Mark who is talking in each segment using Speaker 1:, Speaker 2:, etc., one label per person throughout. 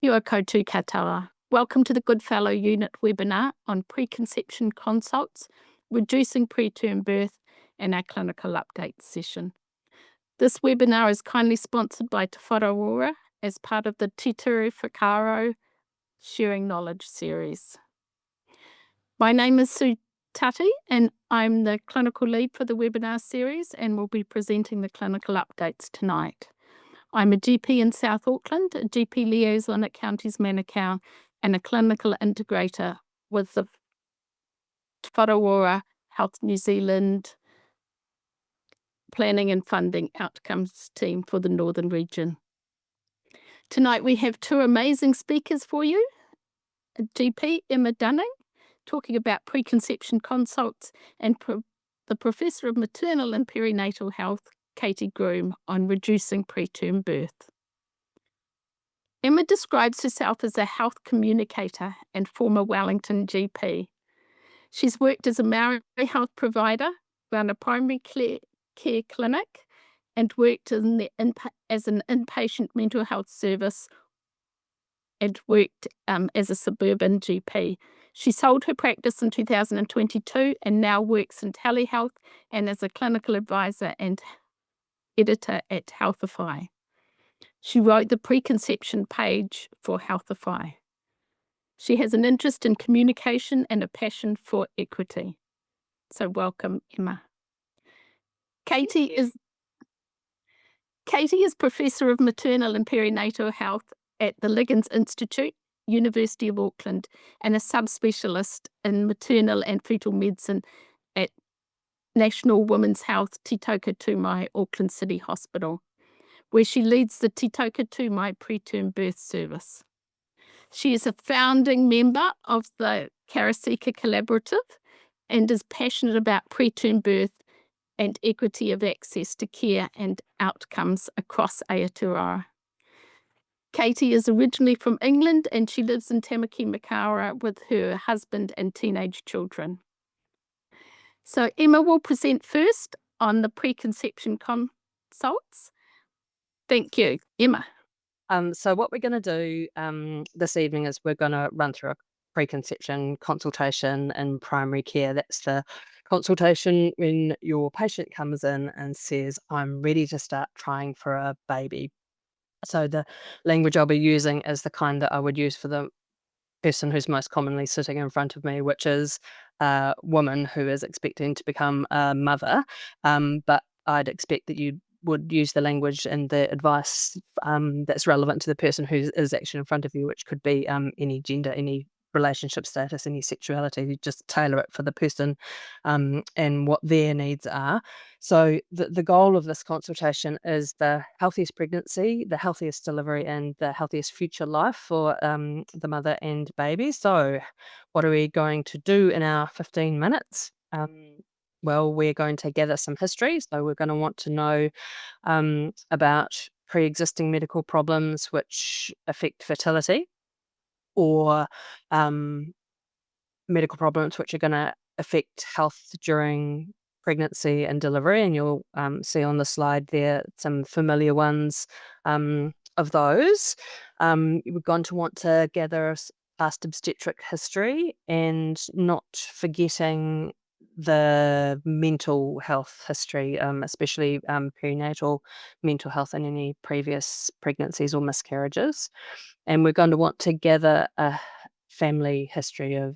Speaker 1: Kia koutou katoa. Welcome to the Goodfellow Unit webinar on preconception consults, reducing preterm birth, and our clinical update session. This webinar is kindly sponsored by Te Whatu Ora as part of the Te Tiri Whakāro Sharing Knowledge series. My name is Sue Tutty and I'm the clinical lead for the webinar series and will be presenting the clinical updates tonight. I'm a GP in South Auckland, a GP liaison at Counties Manukau, and a clinical integrator with the Te Whatu Ora Health New Zealand Planning and Funding Outcomes team for the Northern region. Tonight we have two amazing speakers for you. A GP, Emma Dunning, talking about preconception consults, and the Professor of Maternal and Perinatal Health, Katie Groom, on reducing preterm birth. Emma describes herself as a health communicator and former Wellington GP. She's worked as a Maori health provider, run a primary care clinic, and worked as an inpatient mental health service and worked as a suburban GP. She sold her practice in 2022 and now works in telehealth and as a clinical advisor and editor at Healthify. She wrote the preconception page for Healthify. She has an interest in communication and a passion for equity. So welcome, Emma. Katie is Professor of Maternal and Perinatal Health at the Liggins Institute, University of Auckland, and a subspecialist in maternal and fetal medicine at National Women's Health Te Toka Tūmai Auckland City Hospital, where she leads the Te Toka Tūmai Preterm Birth Service. She is a founding member of the Karasika Collaborative and is passionate about preterm birth and equity of access to care and outcomes across Aotearoa. Katie is originally from England and she lives in Tamaki Makaurau with her husband and teenage children. So Emma will present first on the preconception consults. Thank you. Emma.
Speaker 2: So what we're going to do this evening is we're going to run through a preconception consultation in primary care. That's the consultation when your patient comes in and says, I'm ready to start trying for a baby. So the language I'll be using is the kind that I would use for the person who's most commonly sitting in front of me, which is a woman who is expecting to become a mother. But I'd expect that you would use the language and the advice that's relevant to the person who is actually in front of you, which could be any gender, any relationship status, any sexuality. You just tailor it for the person and what their needs are. So the goal of this consultation is the healthiest pregnancy, the healthiest delivery, and the healthiest future life for the mother and baby. So what are we going to do in our 15 minutes? Well, we're going to gather some history. So we're going to want to know about pre-existing medical problems which affect fertility, or medical problems which are going to affect health during pregnancy and delivery. And you'll see on the slide there some familiar ones of those. We're going to want to gather past obstetric history and not forgetting the mental health history, especially perinatal mental health and any previous pregnancies or miscarriages. And we're going to want to gather a family history of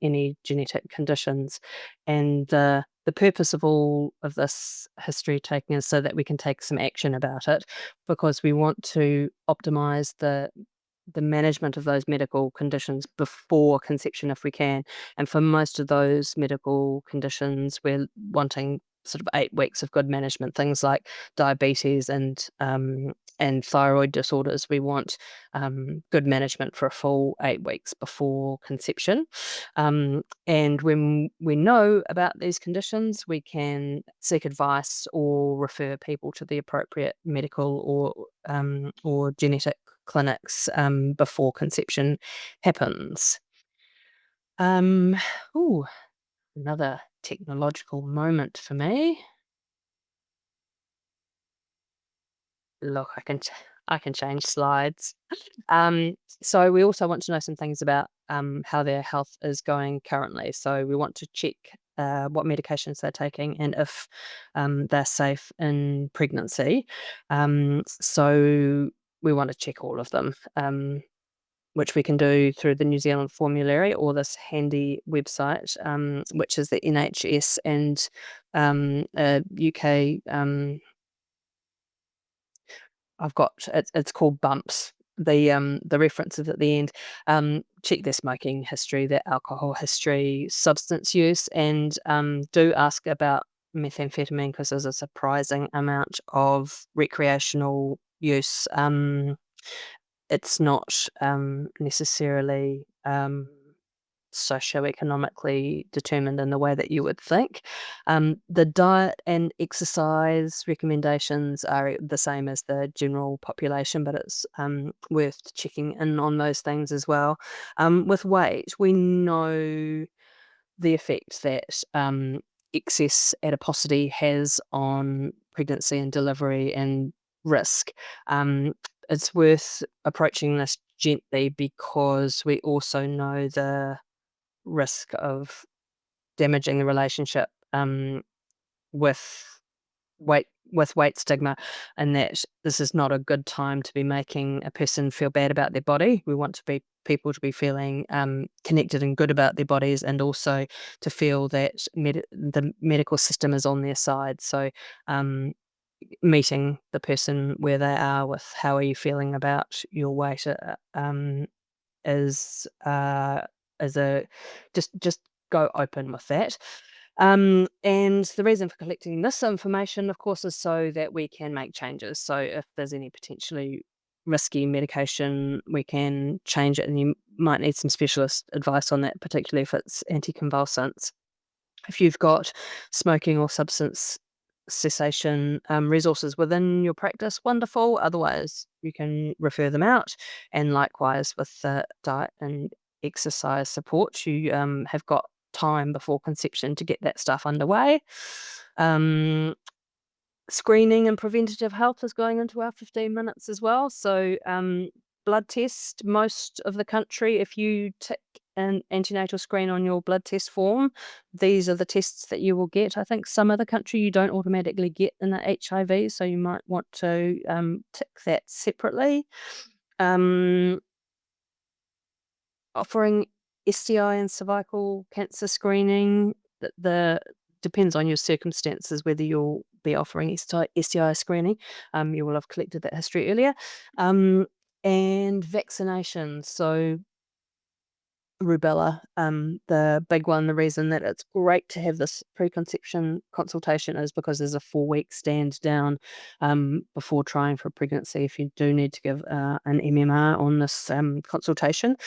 Speaker 2: any genetic conditions. And the purpose of all of this history taking is so that we can take some action about it, because we want to optimize the management of those medical conditions before conception if we can. And for most of those medical conditions, we're wanting sort of 8 weeks of good management. Things like diabetes and thyroid disorders, we want good management for a full 8 weeks before conception. And when we know about these conditions, we can seek advice or refer people to the appropriate medical or genetic clinics before conception happens. Another technological moment for me. Look, I can change slides. So we also want to know some things about how their health is going currently. So we want to check what medications they're taking and if they're safe in pregnancy. So we want to check all of them, which we can do through the New Zealand formulary or this handy website, which is the NHS and UK. It's called Bumps. The references at the end. Check their smoking history, their alcohol history, substance use, and do ask about methamphetamine because there's a surprising amount of recreational use. It's not necessarily socioeconomically determined in the way that you would think. The diet and exercise recommendations are the same as the general population, but it's worth checking in on those things as well. With weight, we know the effect that excess adiposity has on pregnancy and delivery and risk. It's worth approaching this gently because we also know the risk of damaging the relationship with weight stigma, and that this is not a good time to be making a person feel bad about their body. We want people to be feeling connected and good about their bodies, and also to feel that the medical system is on their side. So meeting the person where they are with how are you feeling about your weight is a just go open with that. And the reason for collecting this information, of course, is so that we can make changes. So if there's any potentially risky medication, we can change it, and you might need some specialist advice on that, particularly if it's anticonvulsants. If you've got smoking or substance cessation resources within your practice, wonderful. Otherwise, you can refer them out. And likewise with the diet and exercise support, you have got time before conception to get that stuff underway. Screening and preventative health is going into our 15 minutes as well. So blood test, most of the country, if you tick an antenatal screen on your blood test form, these are the tests that you will get. I think some of the country you don't automatically get in the HIV, so you might want to tick that separately. Offering STI and cervical cancer screening, the depends on your circumstances whether you'll be offering STI screening. You will have collected that history earlier. And vaccinations. So rubella, the big one, the reason that it's great to have this preconception consultation is because there's a 4-week stand down before trying for pregnancy if you do need to give an MMR on this consultation.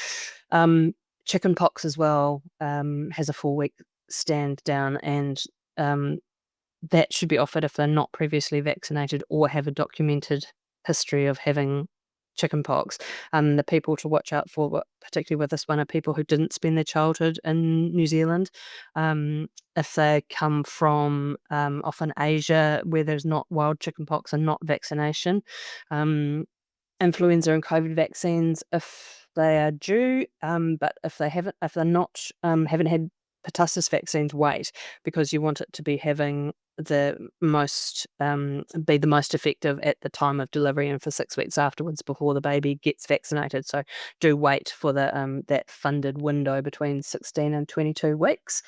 Speaker 2: Chickenpox as well has a 4-week stand down, and that should be offered if they're not previously vaccinated or have a documented history of having chickenpox. The people to watch out for, particularly with this one, are people who didn't spend their childhood in New Zealand. If they come from often Asia, where there's not wild chickenpox and not vaccination. Influenza and COVID vaccines if they are due, but if they're not, haven't had pertussis vaccines, wait, because you want it to be having the most effective at the time of delivery and for 6 weeks afterwards before the baby gets vaccinated. So do wait for the that funded window between 16 and 22 weeks.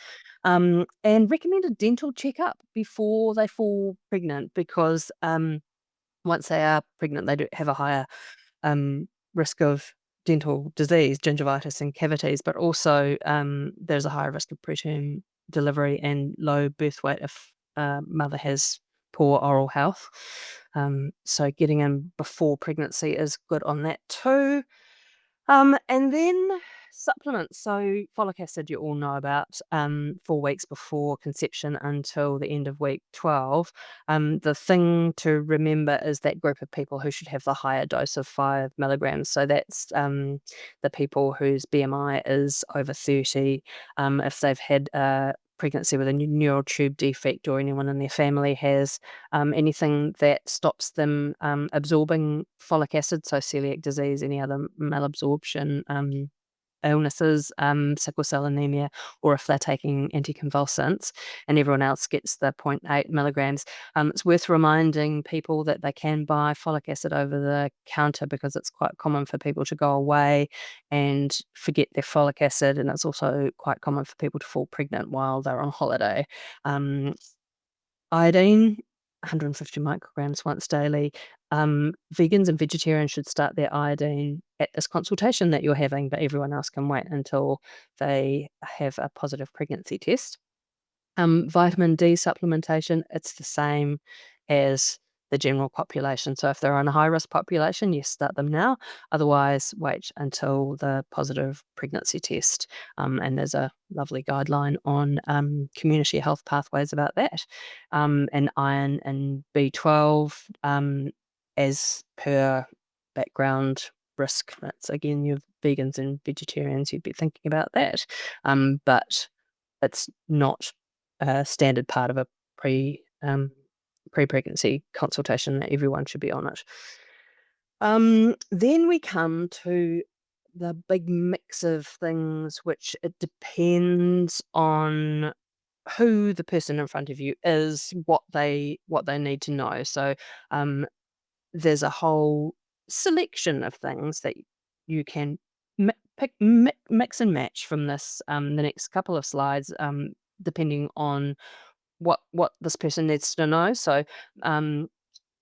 Speaker 2: And recommend a dental checkup before they fall pregnant, because once they are pregnant, they do have a higher risk of dental disease, gingivitis and cavities, but also there's a higher risk of preterm delivery and low birth weight if mother has poor oral health. So getting in before pregnancy is good on that too. And then supplements. So folic acid you all know about, 4 weeks before conception until the end of week 12. The thing to remember is that group of people who should have the higher dose of 5 milligrams. So that's the people whose BMI is over 30. If they've had pregnancy with a neural tube defect, or anyone in their family has anything that stops them absorbing folic acid, so celiac disease, any other malabsorption illnesses, sickle cell anemia, or if they're taking anticonvulsants, and everyone else gets the 0.8 milligrams. It's worth reminding people that they can buy folic acid over the counter, because it's quite common for people to go away and forget their folic acid, and it's also quite common for people to fall pregnant while they're on holiday. Iodine, 150 micrograms once daily. Vegans and vegetarians should start their iodine at this consultation that you're having, but everyone else can wait until they have a positive pregnancy test. Vitamin D supplementation, it's the same as the general population. So if they're on a high-risk population, yes, start them now. Otherwise, wait until the positive pregnancy test. And there's a lovely guideline on community health pathways about that. And iron and B12 as per background risk. That's, again, your vegans and vegetarians, you'd be thinking about that. But it's not a standard part of a pre-pregnancy consultation that everyone should be on it. Then we come to the big mix of things, which it depends on who the person in front of you is, what they need to know. So there's a whole selection of things that you can mix and match from this the next couple of slides, depending on what this person needs to know. So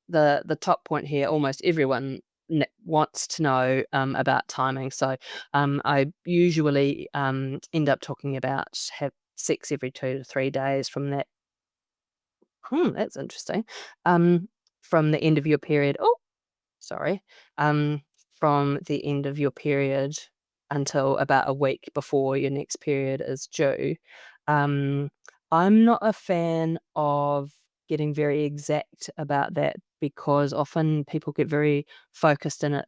Speaker 2: the top point here, almost everyone wants to know about timing. So I usually end up talking about have sex every 2 to 3 days from that. That's interesting. From the end of your period. Oh, sorry. From the end of your period until about a week before your next period is due. I'm not a fan of getting very exact about that, because often people get very focused and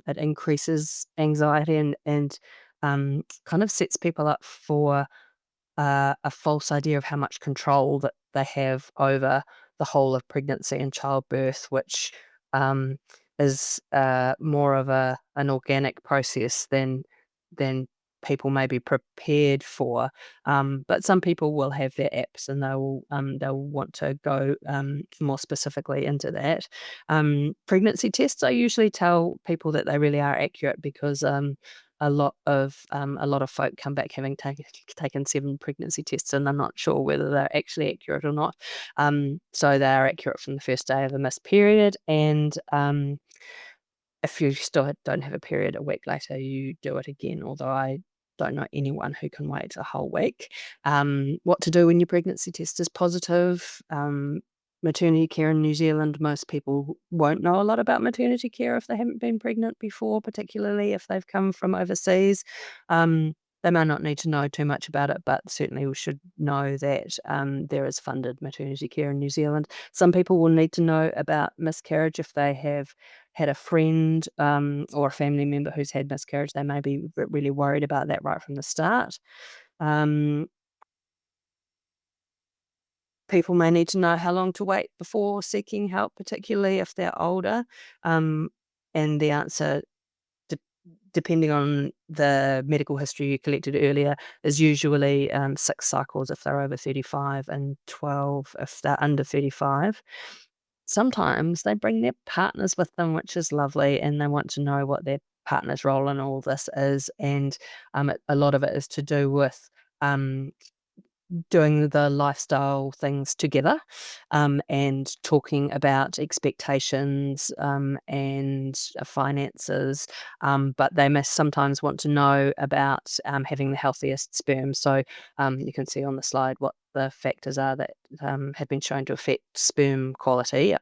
Speaker 2: it increases anxiety and kind of sets people up for a false idea of how much control that they have over the whole of pregnancy and childbirth, which is more of an organic process than people may be prepared for. But some people will have their apps, and they'll want to go more specifically into that. Pregnancy tests, I usually tell people that they really are accurate, because a lot of folk come back having taken 7 pregnancy tests, and they're not sure whether they're actually accurate or not. So they are accurate from the first day of a missed period, and if you still don't have a period a week later, you do it again, although I don't know anyone who can wait a whole week. What to do when your pregnancy test is positive. Maternity care in New Zealand, most people won't know a lot about maternity care if they haven't been pregnant before, particularly if they've come from overseas. They may not need to know too much about it, but certainly we should know that there is funded maternity care in New Zealand. Some people will need to know about miscarriage if they have had a friend or a family member who's had miscarriage. They may be really worried about that right from the start. People may need to know how long to wait before seeking help, particularly if they're older. And the answer, depending on the medical history you collected earlier, is usually 6 cycles if they're over 35 and 12 if they're under 35. Sometimes they bring their partners with them, which is lovely, and they want to know what their partner's role in all this is. And a lot of it is to do with doing the lifestyle things together, and talking about expectations and finances, but they may sometimes want to know about having the healthiest sperm. So you can see on the slide what the factors are that have been shown to affect sperm quality.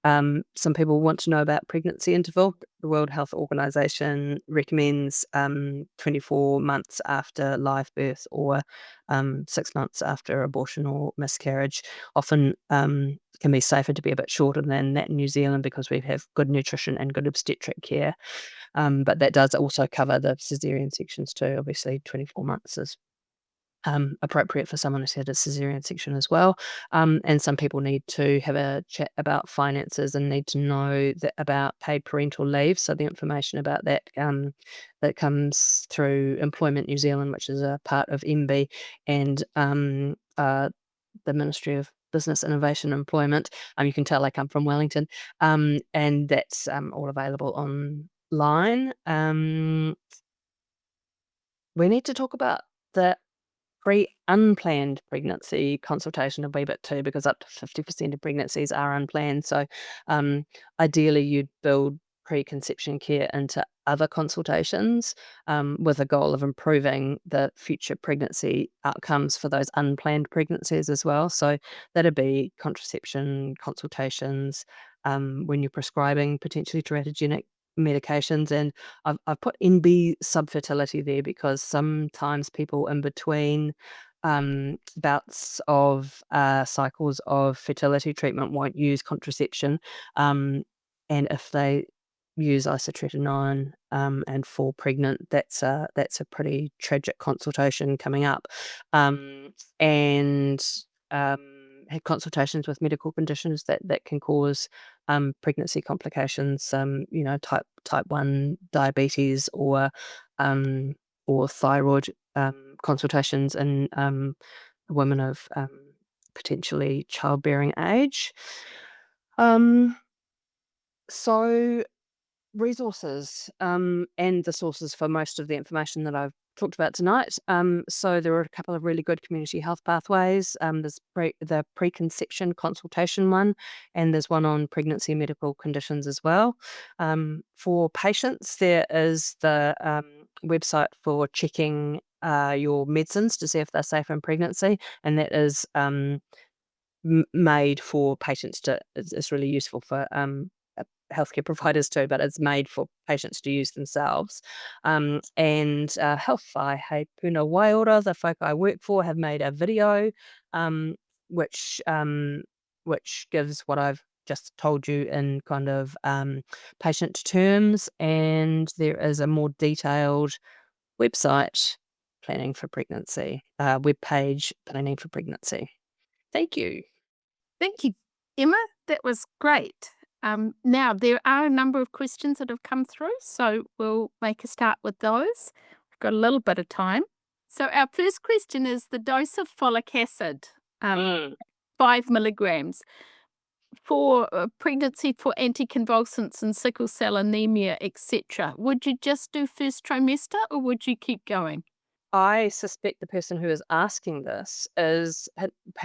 Speaker 2: Some people want to know about pregnancy interval. The World Health Organization recommends 24 months after live birth, or 6 months after abortion or miscarriage. Often can be safer to be a bit shorter than that in New Zealand, because we have good nutrition and good obstetric care. But that does also cover the caesarean sections too. Obviously, 24 months is appropriate for someone who's had a cesarean section as well. And some people need to have a chat about finances and need to know about paid parental leave. So the information about that that comes through Employment New Zealand, which is a part of MB, and the Ministry of Business, Innovation and Employment. You can tell I come from Wellington, and that's all available online. We need to talk about the unplanned pregnancy consultation a wee bit too, because up to 50% of pregnancies are unplanned. So ideally you'd build preconception care into other consultations with a goal of improving the future pregnancy outcomes for those unplanned pregnancies as well. So that'd be contraception consultations when you're prescribing potentially teratogenic medications. And I've put NB subfertility there because sometimes people in between bouts of cycles of fertility treatment won't use contraception, and if they use isotretinoin and fall pregnant, that's a pretty tragic consultation coming up. And had consultations with medical conditions that can cause pregnancy complications, type 1 diabetes or thyroid consultations in women of potentially childbearing age. So resources and the sources for most of the information that I've talked about tonight. So there are a couple of really good community health pathways. There's the preconception consultation one, and there's one on pregnancy medical conditions as well. For patients, there is the website for checking your medicines to see if they're safe in pregnancy, and that is made for patients to. It's really useful for healthcare providers too, but it's made for patients to use themselves. And Health by Hei Puna Waiora, the folk I work for, have made a video which gives what I've just told you in kind of patient terms, and there is a more detailed website, Planning for Pregnancy, webpage, Planning for Pregnancy. Thank you.
Speaker 1: Thank you, Emma. That was great. Now, there are a number of questions that have come through, so we'll make a start with those. We've got a little bit of time. So our first question is the dose of folic acid, 5 milligrams, for pregnancy for anticonvulsants and sickle cell anemia, etc. Would you just do first trimester or would you keep going?
Speaker 2: I suspect the person who is asking this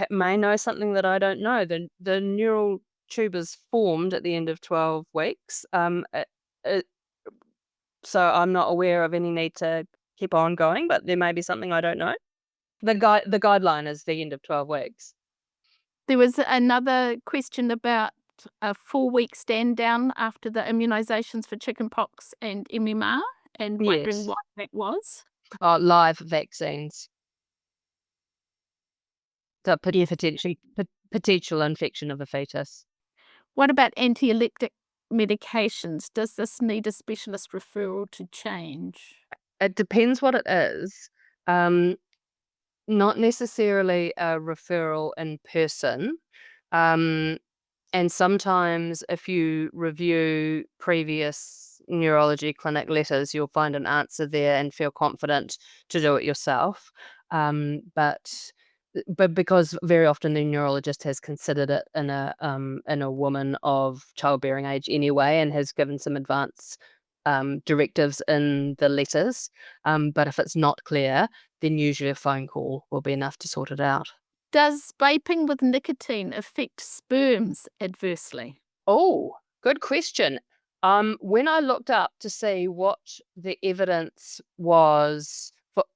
Speaker 2: may know something that I don't know. The neural tube is formed at the end of 12 weeks. So I'm not aware of any need to keep on going, but there may be something I don't know. The guideline is the end of 12 weeks.
Speaker 1: There was another question about a 4-week stand down after the immunisations for chickenpox and MMR, and wondering
Speaker 2: Yes.
Speaker 1: what that was.
Speaker 2: Live vaccines. The potential infection of a fetus.
Speaker 1: What about anti-epileptic medications? Does this need a specialist referral to change?
Speaker 2: It depends what it is. Not necessarily a referral in person. And sometimes if you review previous neurology clinic letters, you'll find an answer there and feel confident to do it yourself. But because very often the neurologist has considered it in a woman of childbearing age anyway, and has given some advance directives in the letters. But if it's not clear, then usually a phone call will be enough to sort it out.
Speaker 1: Does vaping with nicotine affect sperms adversely?
Speaker 2: Oh, good question. When I looked up to see what the evidence was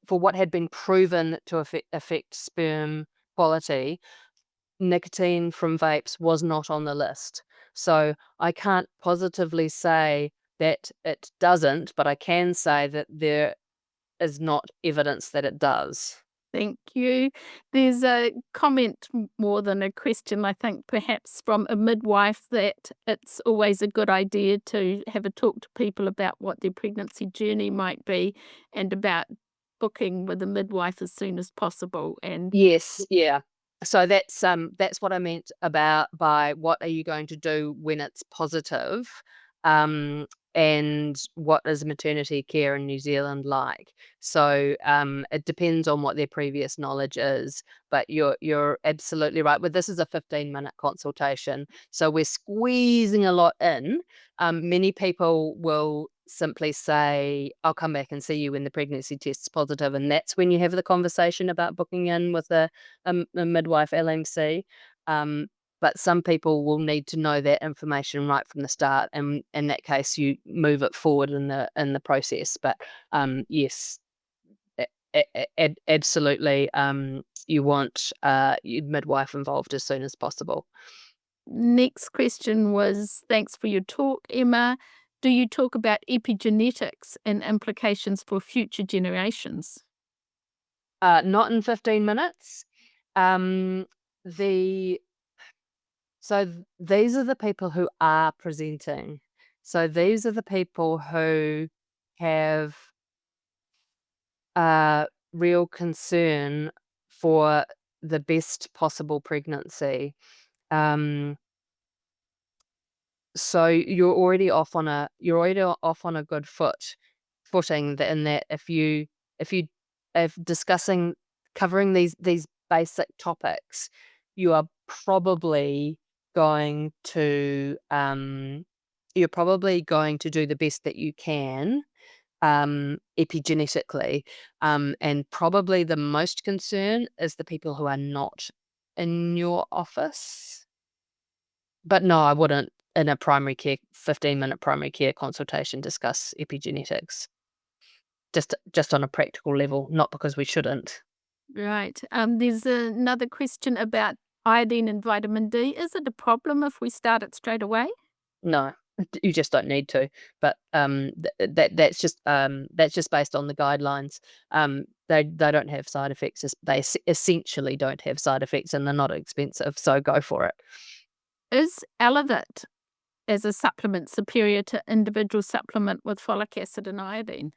Speaker 2: for what had been proven to affect sperm quality, nicotine from vapes was not on the list. So I can't positively say that it doesn't, but I can say that there is not evidence that it does.
Speaker 1: Thank you. There's a comment more than a question, I think, perhaps from a midwife, that it's always a good idea to have a talk to people about what their pregnancy journey might be and about booking with a midwife as soon as possible. And
Speaker 2: Yes, yeah. So that's what I meant by what are you going to do when it's positive, and what is maternity care in New Zealand like. So it depends on what their previous knowledge is, but you're absolutely right. But this is a 15-minute consultation, so we're squeezing a lot in. Many people will simply say, I'll come back and see you when the pregnancy test's positive, and that's when you have the conversation about booking in with a midwife LMC. But some people will need to know that information right from the start, and in that case you move it forward in the process. But yes, absolutely, you want your midwife involved as soon as possible.
Speaker 1: next question was, thanks for your talk, Emma. Do you talk about epigenetics and implications for future generations?
Speaker 2: Not in 15 minutes. Um, the these are the people who are presenting. So these are the people who have real concern for the best possible pregnancy. Um, so you're already off on a good footing in that if discussing covering these basic topics, you are probably going to do the best that you can epigenetically, and probably the most concern is the people who are not in your office. But no, I wouldn't in a 15-minute primary care consultation discuss epigenetics. Just on a practical level, not because we shouldn't.
Speaker 1: Right. There's another question about iodine and vitamin D. Is it a problem if we start it straight away?
Speaker 2: No, you just don't need to. But that's just based on the guidelines. They don't have side effects. They essentially don't have side effects, and they're not expensive. So go for it.
Speaker 1: Is Elevate as a supplement superior to individual supplement with folic acid and iodine?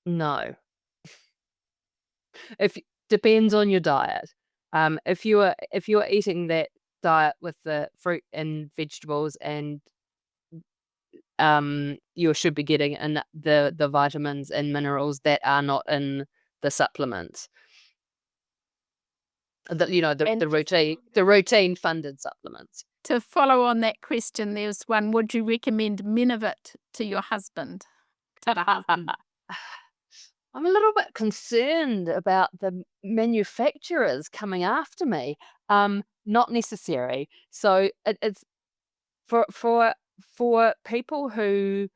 Speaker 2: No. If depends on your diet. If you're eating that diet with the fruit and vegetables, and you should be getting in the vitamins and minerals that are not in the supplements. The routine funded supplements.
Speaker 1: To follow on that question, there's one, would you recommend Menavit to your husband?
Speaker 2: I'm a little bit concerned about the manufacturers coming after me. Not necessary. So it's for people who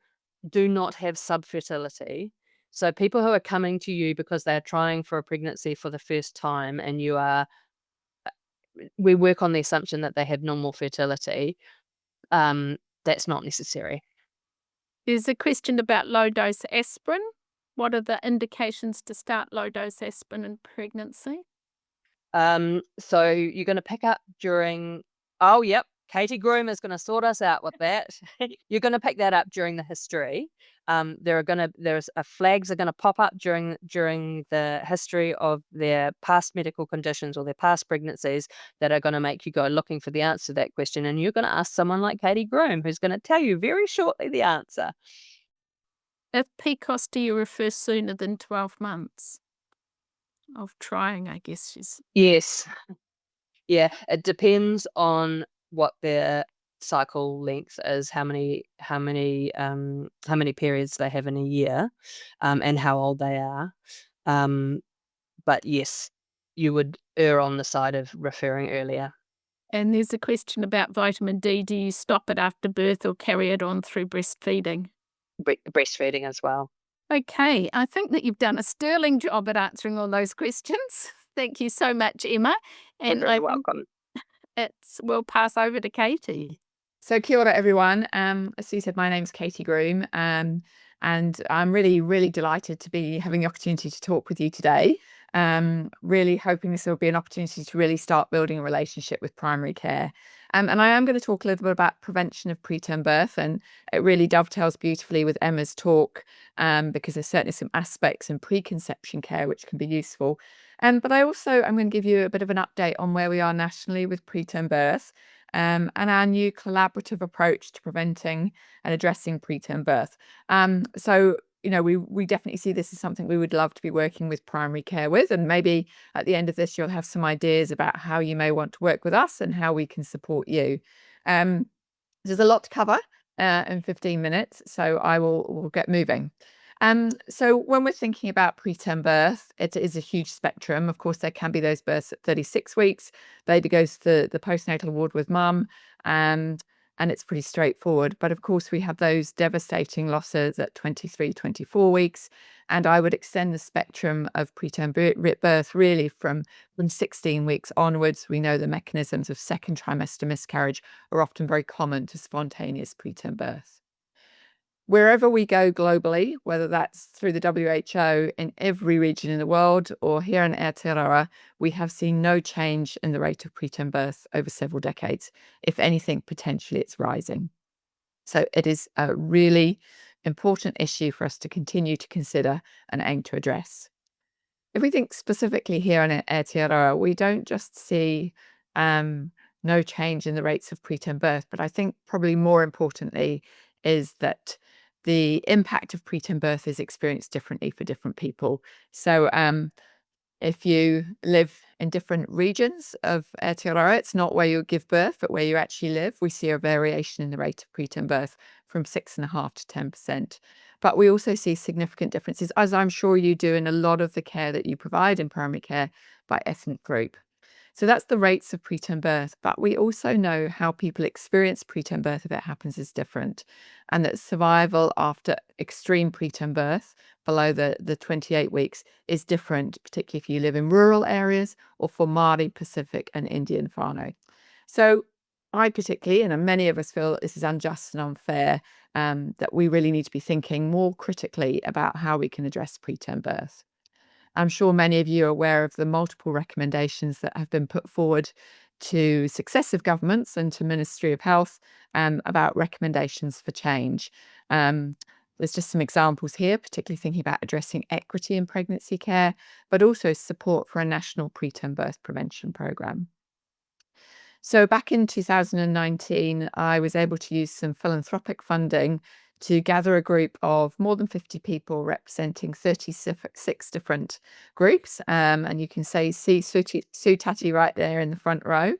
Speaker 2: do not have subfertility. So people who are coming to you because they're trying for a pregnancy for the first time, and we work on the assumption that they have normal fertility. That's not necessary.
Speaker 1: There's a question about low-dose aspirin. What are the indications to start low-dose aspirin in pregnancy?
Speaker 2: So you're going to pick up during... Oh, yep. Katie Groom is going to sort us out with that. You're going to pick that up during the history. Flags are going to pop up during the history of their past medical conditions or their past pregnancies that are going to make you go looking for the answer to that question. And you're going to ask someone like Katie Groom, who's going to tell you very shortly the answer.
Speaker 1: If PCOS, do you refer sooner than 12 months of trying, I guess she's...
Speaker 2: Yes. Yeah, it depends on what their cycle length is, how many periods they have in a year, and how old they are. But yes, you would err on the side of referring earlier.
Speaker 1: And there's a question about vitamin D. Do you stop it after birth or carry it on through breastfeeding?
Speaker 2: Breastfeeding as well.
Speaker 1: Okay, I think that you've done a sterling job at answering all those questions. Thank you so much, Emma. And
Speaker 2: You're very welcome.
Speaker 1: We'll pass over to Katie.
Speaker 3: So kia ora, everyone. As Sue said, my name's Katie Groom, and I'm really, really delighted to be having the opportunity to talk with you today. Really hoping this will be an opportunity to really start building a relationship with primary care. And I am going to talk a little bit about prevention of preterm birth, and it really dovetails beautifully with Emma's talk, because there's certainly some aspects in preconception care which can be useful. But I'm going to give you a bit of an update on where we are nationally with preterm birth, and our new collaborative approach to preventing and addressing preterm birth. So we definitely see this as something we would love to be working with primary care with, and maybe at the end of this you'll have some ideas about how you may want to work with us and how we can support you. There's a lot to cover in 15 minutes, so we'll get moving. So when we're thinking about preterm birth, it is a huge spectrum. Of course, there can be those births at 36 weeks. Baby goes to the postnatal ward with mum, and it's pretty straightforward. But of course, we have those devastating losses at 23, 24 weeks. And I would extend the spectrum of preterm birth really from 16 weeks onwards. We know the mechanisms of second trimester miscarriage are often very common to spontaneous preterm birth. Wherever we go globally, whether that's through the WHO in every region in the world or here in Aotearoa, we have seen no change in the rate of preterm birth over several decades. If anything, potentially it's rising. So it is a really important issue for us to continue to consider and aim to address. If we think specifically here in Aotearoa, we don't just see no change in the rates of preterm birth, but I think probably more importantly is that the impact of preterm birth is experienced differently for different people. So if you live in different regions of Aotearoa, it's not where you give birth, but where you actually live. We see a variation in the rate of preterm birth from 6.5% to 10%. But we also see significant differences, as I'm sure you do in a lot of the care that you provide in primary care, by ethnic group. So that's the rates of preterm birth, but we also know how people experience preterm birth if it happens is different, and that survival after extreme preterm birth below the 28 weeks is different, particularly if you live in rural areas or for Māori, Pacific and Indian whānau. So I particularly, and many of us feel this is unjust and unfair, that we really need to be thinking more critically about how we can address preterm birth. I'm sure many of you are aware of the multiple recommendations that have been put forward to successive governments and to Ministry of Health about recommendations for change. There's just some examples here, particularly thinking about addressing equity in pregnancy care, but also support for a national preterm birth prevention programme. So back in 2019, I was able to use some philanthropic funding to gather a group of more than 50 people representing 36 different groups. And you can see Sue Tutty right there in the front row.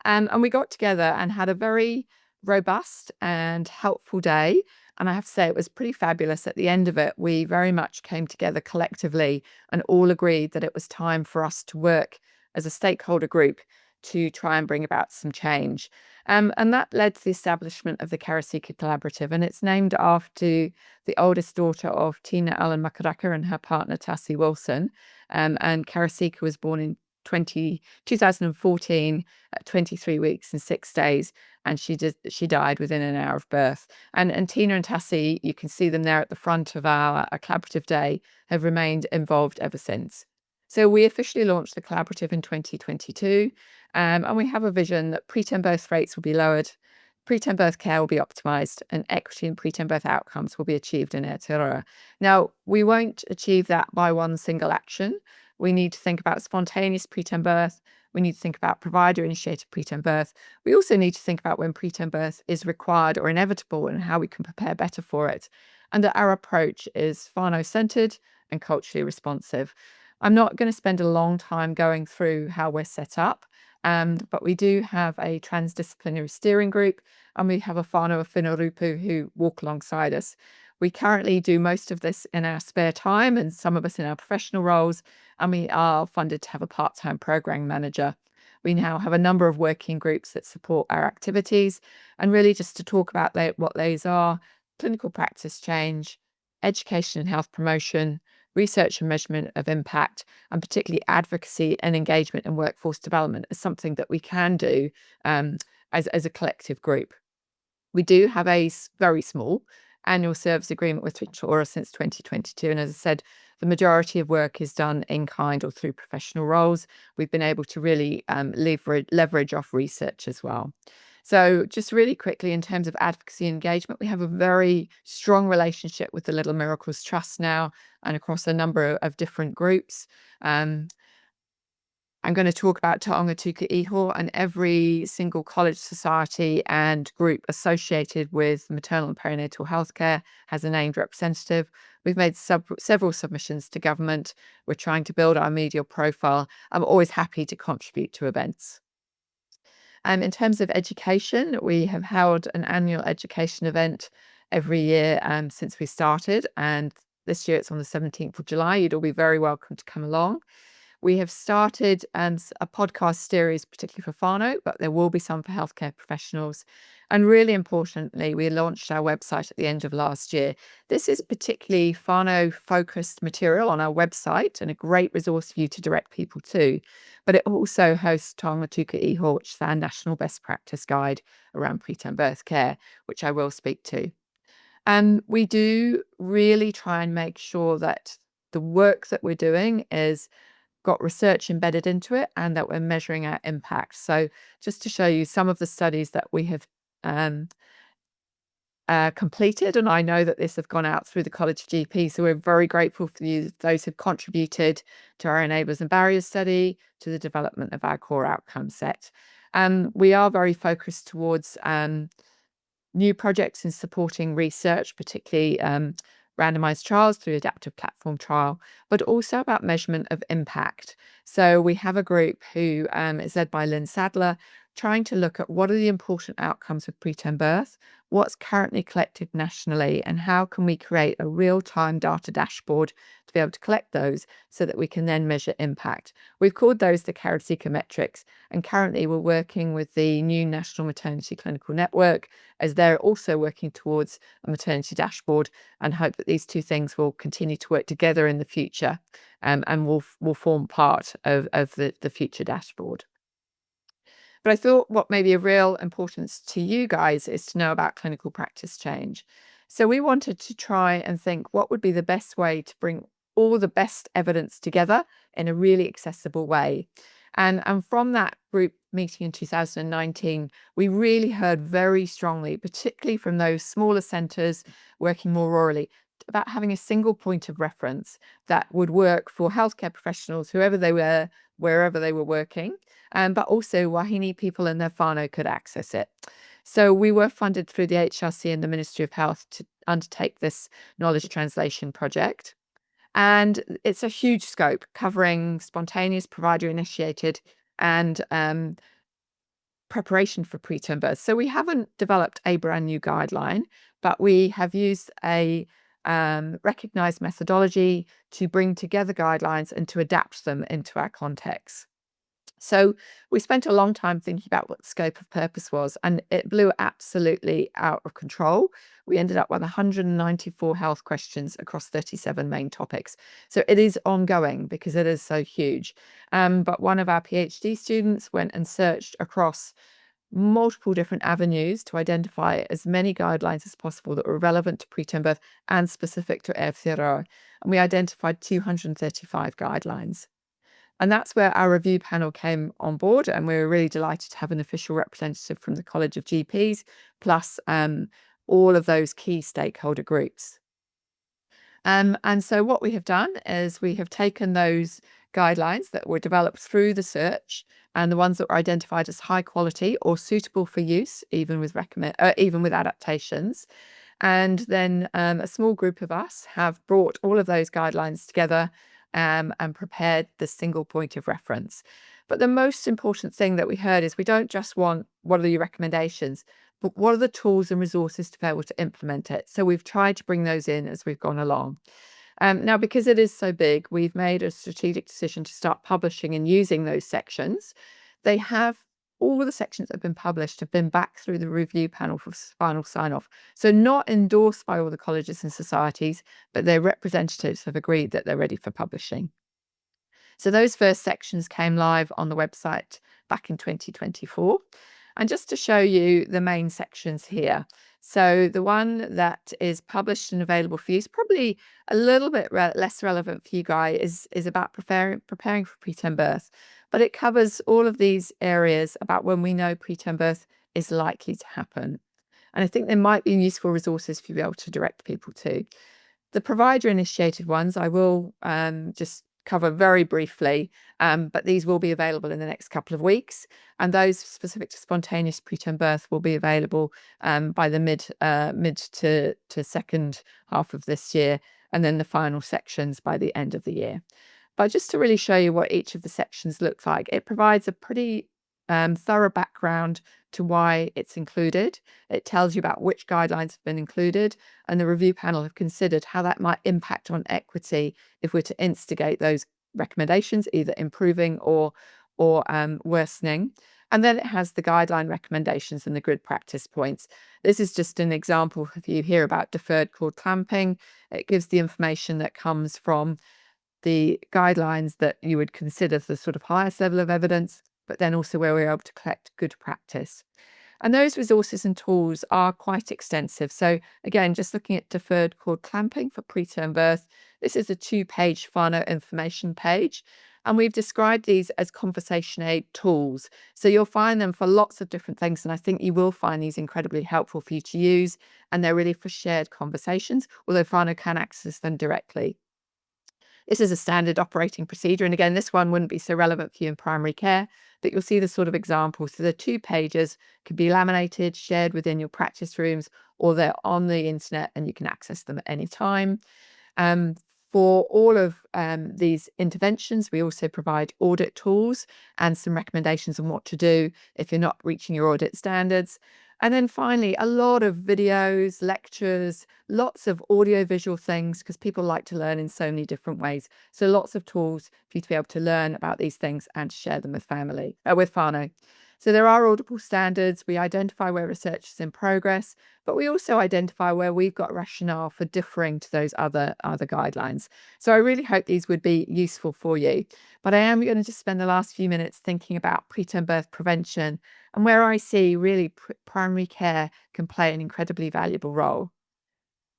Speaker 3: And we got together and had a very robust and helpful day. And I have to say, it was pretty fabulous. At the end of it, we very much came together collectively and all agreed that it was time for us to work as a stakeholder group to try and bring about some change. And that led to the establishment of the Karasika Collaborative, and it's named after the oldest daughter of Tina Allen Makaraka and her partner Tassie Wilson. And Karasika was born in 2014 at 23 weeks and 6 days, and she died within an hour of birth. And Tina and Tassie, you can see them there at the front of our collaborative day, have remained involved ever since. So we officially launched the collaborative in 2022, and we have a vision that preterm birth rates will be lowered, preterm birth care will be optimised, and equity in preterm birth outcomes will be achieved in Aotearoa. Now, we won't achieve that by one single action. We need to think about spontaneous preterm birth. We need to think about provider-initiated preterm birth. We also need to think about when preterm birth is required or inevitable and how we can prepare better for it. And that our approach is whānau-centred and culturally responsive. I'm not going to spend a long time going through how we're set up, but we do have a transdisciplinary steering group, and we have a whānau whenurupu who walk alongside us. We currently do most of this in our spare time, and some of us in our professional roles, and we are funded to have a part-time program manager. We now have a number of working groups that support our activities, and really just to talk about what those are: clinical practice change, education and health promotion, research and measurement of impact, and particularly advocacy and engagement and workforce development is something that we can do as a collective group. We do have a very small annual service agreement with Whatu Ora since 2022. And as I said, the majority of work is done in kind or through professional roles. We've been able to really leverage off research as well. So just really quickly, in terms of advocacy engagement, we have a very strong relationship with the Little Miracles Trust now and across a number of different groups. I'm going to talk about Taonga Tuka Iho, and every single college, society and group associated with maternal and perinatal healthcare has a named representative. We've made several submissions to government. We're trying to build our media profile. I'm always happy to contribute to events. In terms of education, we have held an annual education event every year since we started, and this year it's on the 17th of July. You'd all be very welcome to come along. We have started a podcast series, particularly for whānau, but there will be some for healthcare professionals. And really importantly, we launched our website at the end of last year. This is particularly whānau-focused material on our website and a great resource for you to direct people to. But it also hosts Taonga Tuka Iho, which is our national best practice guide around preterm birth care, which I will speak to. And we do really try and make sure that the work that we're doing is got research embedded into it and that we're measuring our impact. So just to show you some of the studies that we have completed, and I know that this have gone out through the College of GP, so we're very grateful for you, those who've contributed to our Enablers and Barriers study, to the development of our core outcome set. We are very focused towards new projects in supporting research, particularly randomized trials through adaptive platform trial, but also about measurement of impact. So we have a group who is led by Lynn Sadler, trying to look at what are the important outcomes of preterm birth, what's currently collected nationally, and how can we create a real-time data dashboard to be able to collect those so that we can then measure impact. We've called those the Carrot-Seeker metrics, and currently we're working with the new National Maternity Clinical Network as they're also working towards a maternity dashboard, and hope that these two things will continue to work together in the future and will form part of the future dashboard. But I thought what may be of real importance to you guys is to know about clinical practice change. So we wanted to try and think what would be the best way to bring all the best evidence together in a really accessible way. And from that group meeting in 2019, we really heard very strongly, particularly from those smaller centres working more rurally, about having a single point of reference that would work for healthcare professionals, whoever they were, wherever they were working, but also wahine people and their whānau could access it. So we were funded through the HRC and the Ministry of Health to undertake this knowledge translation project. And it's a huge scope covering spontaneous, provider-initiated and preparation for preterm birth. So we haven't developed a brand new guideline, but we have used a recognised methodology to bring together guidelines and to adapt them into our context. So we spent a long time thinking about what the scope of purpose was, and it blew absolutely out of control. We ended up with 194 health questions across 37 main topics. So it is ongoing because it is so huge. But one of our PhD students went and searched across multiple different avenues to identify as many guidelines as possible that were relevant to preterm birth and specific to Aotearoa. And we identified 235 guidelines. And that's where our review panel came on board, and we were really delighted to have an official representative from the College of GPs, plus all of those key stakeholder groups. And so what we have done is we have taken those guidelines that were developed through the search and the ones that were identified as high quality or suitable for use, even with adaptations. And then a small group of us have brought all of those guidelines together and prepared the single point of reference. But the most important thing that we heard is we don't just want what are your recommendations, but what are the tools and resources to be able to implement it. So we've tried to bring those in as we've gone along. Now, because it is so big, we've made a strategic decision to start publishing and using those sections. All the sections that have been published have been back through the review panel for final sign-off. So not endorsed by all the colleges and societies, but their representatives have agreed that they're ready for publishing. So those first sections came live on the website back in 2024. And just to show you the main sections here. So the one that is published and available for use, probably a little bit less relevant for you guys, is about preparing for preterm birth. But it covers all of these areas about when we know preterm birth is likely to happen. And I think there might be useful resources for you to be able to direct people to. The provider-initiated ones I will just cover very briefly, but these will be available in the next couple of weeks. And those specific to spontaneous preterm birth will be available by the mid to second half of this year, and then the final sections by the end of the year. But just to really show you what each of the sections looks like, it provides a pretty thorough background to why it's included. It tells you about which guidelines have been included, and the review panel have considered how that might impact on equity if we're to instigate those recommendations, either improving or worsening. And then it has the guideline recommendations and the good practice points. This is just an example if you hear about deferred cord clamping. It gives the information that comes from the guidelines that you would consider the sort of highest level of evidence, but then also where we're able to collect good practice. And those resources and tools are quite extensive. So again, just looking at deferred cord clamping for preterm birth, this is a 2-page Whānau information page. And we've described these as conversation aid tools. So you'll find them for lots of different things. And I think you will find these incredibly helpful for you to use. And they're really for shared conversations, although Whānau can access them directly. This is a standard operating procedure. And again, this one wouldn't be so relevant for you in primary care, but you'll see the sort of examples. So the 2 pages could be laminated, shared within your practice rooms, or they're on the internet and you can access them at any time. For all of these interventions, we also provide audit tools and some recommendations on what to do if you're not reaching your audit standards. And then finally, a lot of videos, lectures, lots of audio-visual things, because people like to learn in so many different ways. So lots of tools for you to be able to learn about these things and share them with with Whānau. So there are audible standards. We identify where research is in progress, but we also identify where we've got rationale for differing to those other guidelines. So I really hope these would be useful for you. But I am going to just spend the last few minutes thinking about preterm birth prevention and where I see really primary care can play an incredibly valuable role.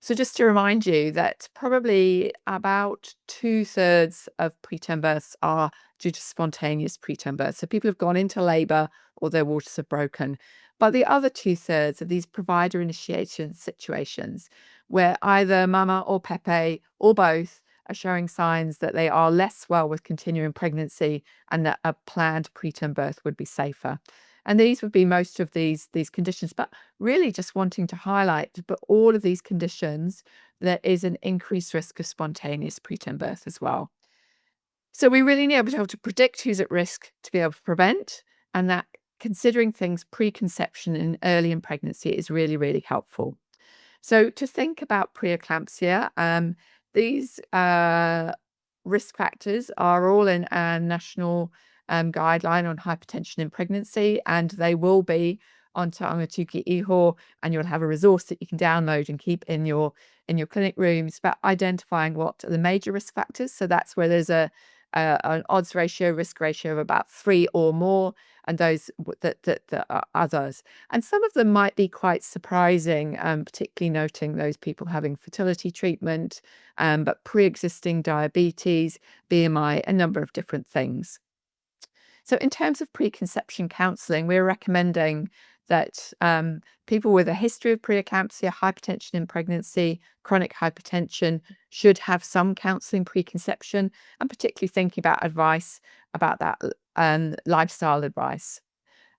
Speaker 3: So just to remind you that probably about 2/3 of preterm births are due to spontaneous preterm birth. So people have gone into labour or their waters are broken. But the other 2/3 of these provider initiation situations where either mama or Pepe or both are showing signs that they are less well with continuing pregnancy and that a planned preterm birth would be safer. And these would be most of these conditions, but really just wanting to highlight, but all of these conditions, there is an increased risk of spontaneous preterm birth as well. So we really need to be able to predict who's at risk to be able to prevent, and that considering things preconception and early in pregnancy is really, really helpful. So to think about preeclampsia, these risk factors are all in a national guideline on hypertension in pregnancy, and they will be on Te Tuki Iho, and you'll have a resource that you can download and keep in your clinic rooms about identifying what are the major risk factors. So that's where there's an odds ratio, risk ratio of about 3 or more, and those that are others. And some of them might be quite surprising, particularly noting those people having fertility treatment, but pre-existing diabetes, BMI, a number of different things. So in terms of preconception counselling, we're recommending that people with a history of preeclampsia, hypertension in pregnancy, chronic hypertension should have some counselling preconception, and particularly thinking about advice about that lifestyle advice.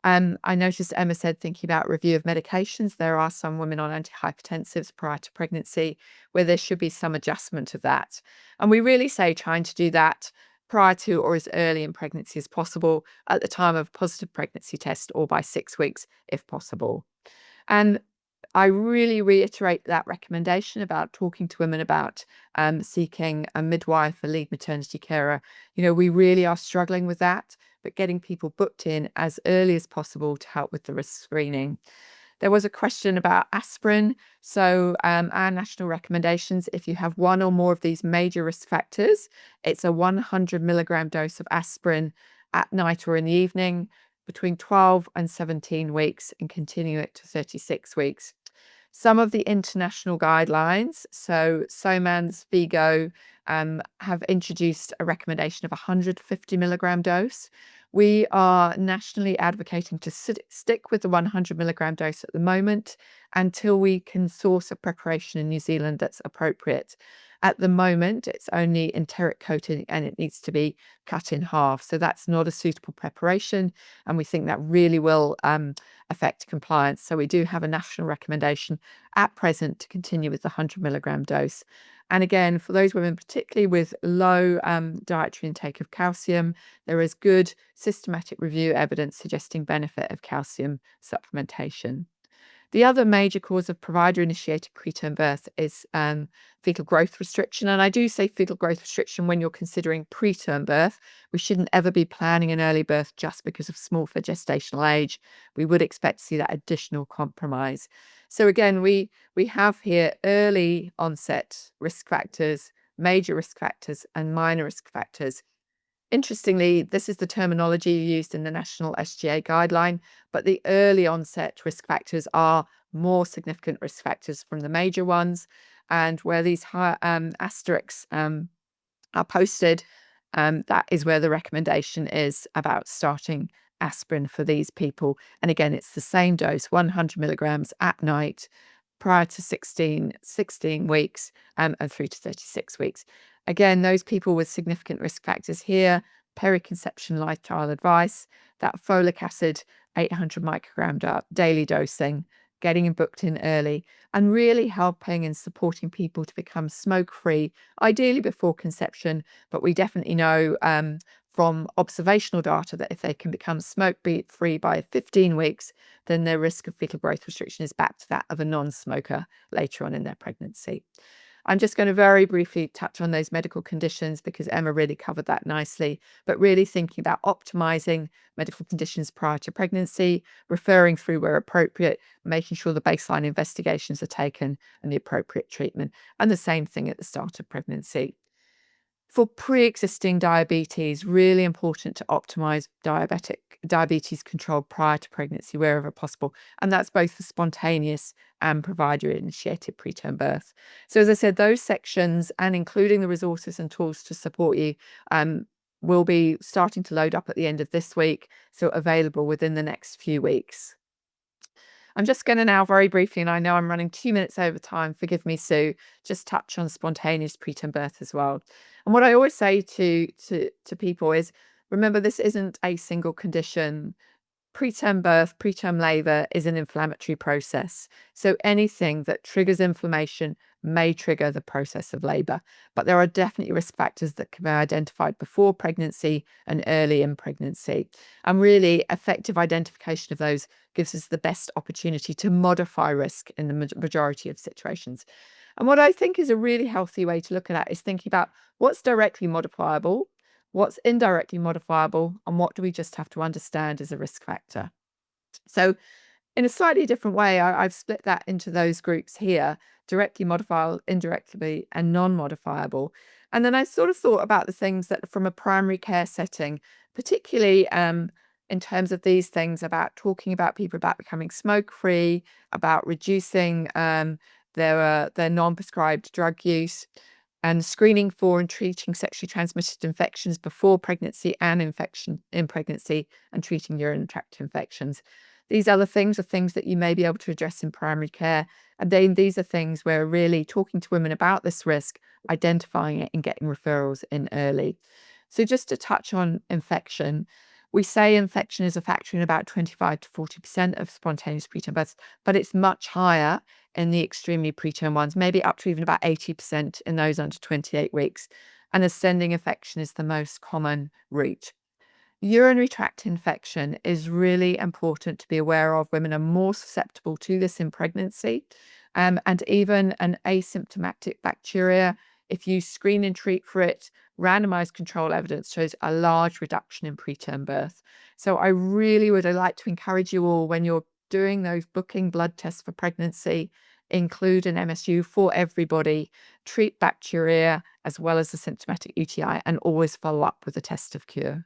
Speaker 3: I noticed Emma said thinking about review of medications. There are some women on antihypertensives prior to pregnancy where there should be some adjustment of that. And we really say trying to do that prior to or as early in pregnancy as possible, at the time of positive pregnancy test, or by 6 weeks if possible. And I really reiterate that recommendation about talking to women about seeking a midwife, a lead maternity carer. We really are struggling with that, but getting people booked in as early as possible to help with the risk screening. There was a question about aspirin. So our national recommendations, if you have one or more of these major risk factors, it's a 100 milligram dose of aspirin at night or in the evening between 12 and 17 weeks, and continue it to 36 weeks. Some of the international guidelines, so SOMAN's, Vigo, have introduced a recommendation of 150 milligram dose, We are nationally advocating to stick with the 100 milligram dose at the moment until we can source a preparation in New Zealand that's appropriate. At the moment, it's only enteric coating and it needs to be cut in half. So that's not a suitable preparation. And we think that really will affect compliance. So we do have a national recommendation at present to continue with the 100 milligram dose. And again, for those women, particularly with low dietary intake of calcium, there is good systematic review evidence suggesting benefit of calcium supplementation. The other major cause of provider-initiated preterm birth is fetal growth restriction. And I do say fetal growth restriction when you're considering preterm birth. We shouldn't ever be planning an early birth just because of small for gestational age. We would expect to see that additional compromise. So again, we have here early onset risk factors, major risk factors, and minor risk factors. Interestingly, this is the terminology used in the National SGA guideline, but the early onset risk factors are more significant risk factors from the major ones. And where these high asterisks are posted, that is where the recommendation is about starting aspirin for these people. And again, it's the same dose, 100 milligrams at night prior to 16 weeks and through to 36 weeks. Again, those people with significant risk factors here, periconception lifestyle advice, that folic acid 800 microgram daily dosing, getting booked in early, and really helping and supporting people to become smoke-free, ideally before conception. But we definitely know from observational data that if they can become smoke-free by 15 weeks, then their risk of fetal growth restriction is back to that of a non-smoker later on in their pregnancy. I'm just going to very briefly touch on those medical conditions because Emma really covered that nicely, but really thinking about optimizing medical conditions prior to pregnancy, referring through where appropriate, making sure the baseline investigations are taken and the appropriate treatment, and the same thing at the start of pregnancy. For pre-existing diabetes, really important to optimize diabetes control prior to pregnancy wherever possible. And that's both for spontaneous and provider-initiated preterm birth. So as I said, those sections and including the resources and tools to support you will be starting to load up at the end of this week, so available within the next few weeks. I'm just going to now very briefly, and I know I'm running 2 minutes over time, forgive me, Sue, just touch on spontaneous preterm birth as well. And what I always say to people is, remember, this isn't a single condition. Preterm birth, preterm labour is an inflammatory process. So anything that triggers inflammation may trigger the process of labour. But there are definitely risk factors that can be identified before pregnancy and early in pregnancy. And really, effective identification of those gives us the best opportunity to modify risk in the majority of situations. And what I think is a really healthy way to look at that is thinking about what's directly modifiable, what's indirectly modifiable, and what do we just have to understand as a risk factor. So in a slightly different way, I've split that into those groups here: directly modifiable, indirectly, and non-modifiable. And then I sort of thought about the things that from a primary care setting, particularly in terms of these things, about talking about people about becoming smoke-free, about reducing their non-prescribed drug use, and screening for and treating sexually transmitted infections before pregnancy and infection in pregnancy, and treating urinary tract infections. These other things are things that you may be able to address in primary care. And then these are things where really talking to women about this risk, identifying it, and getting referrals in early. So just to touch on infection, we say infection is a factor in about 25 to 40% of spontaneous preterm births, but it's much higher in the extremely preterm ones, maybe up to even about 80% in those under 28 weeks. And ascending infection is the most common route. Urinary tract infection is really important to be aware of. Women are more susceptible to this in pregnancy, and even an asymptomatic bacteria. If you screen and treat for it, randomized control evidence shows a large reduction in preterm birth. So I really would like to encourage you all, when you're doing those booking blood tests for pregnancy, include an MSU for everybody, treat bacteria as well as the symptomatic UTI, and always follow up with a test of cure.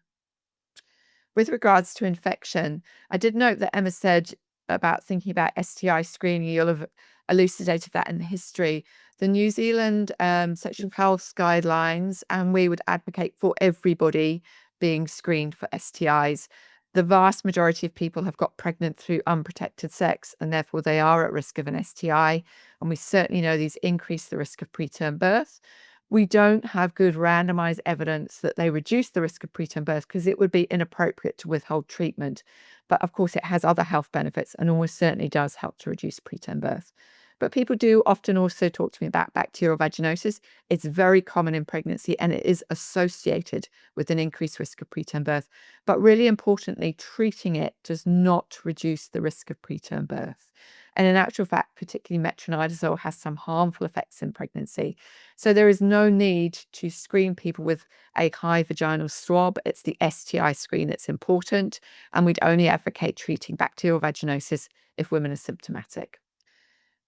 Speaker 3: With regards to infection, I did note that Emma said about thinking about STI screening. You'll have elucidated that in the history. The New Zealand sexual health guidelines, and we would advocate for everybody being screened for STIs. The vast majority of people have got pregnant through unprotected sex, and therefore they are at risk of an STI. And we certainly know these increase the risk of preterm birth. We don't have good randomized evidence that they reduce the risk of preterm birth because it would be inappropriate to withhold treatment. But of course, it has other health benefits and almost certainly does help to reduce preterm birth. But people do often also talk to me about bacterial vaginosis. It's very common in pregnancy and it is associated with an increased risk of preterm birth. But really importantly, treating it does not reduce the risk of preterm birth. And in actual fact, particularly metronidazole has some harmful effects in pregnancy. So there is no need to screen people with a high vaginal swab. It's the STI screen that's important. And we'd only advocate treating bacterial vaginosis if women are symptomatic.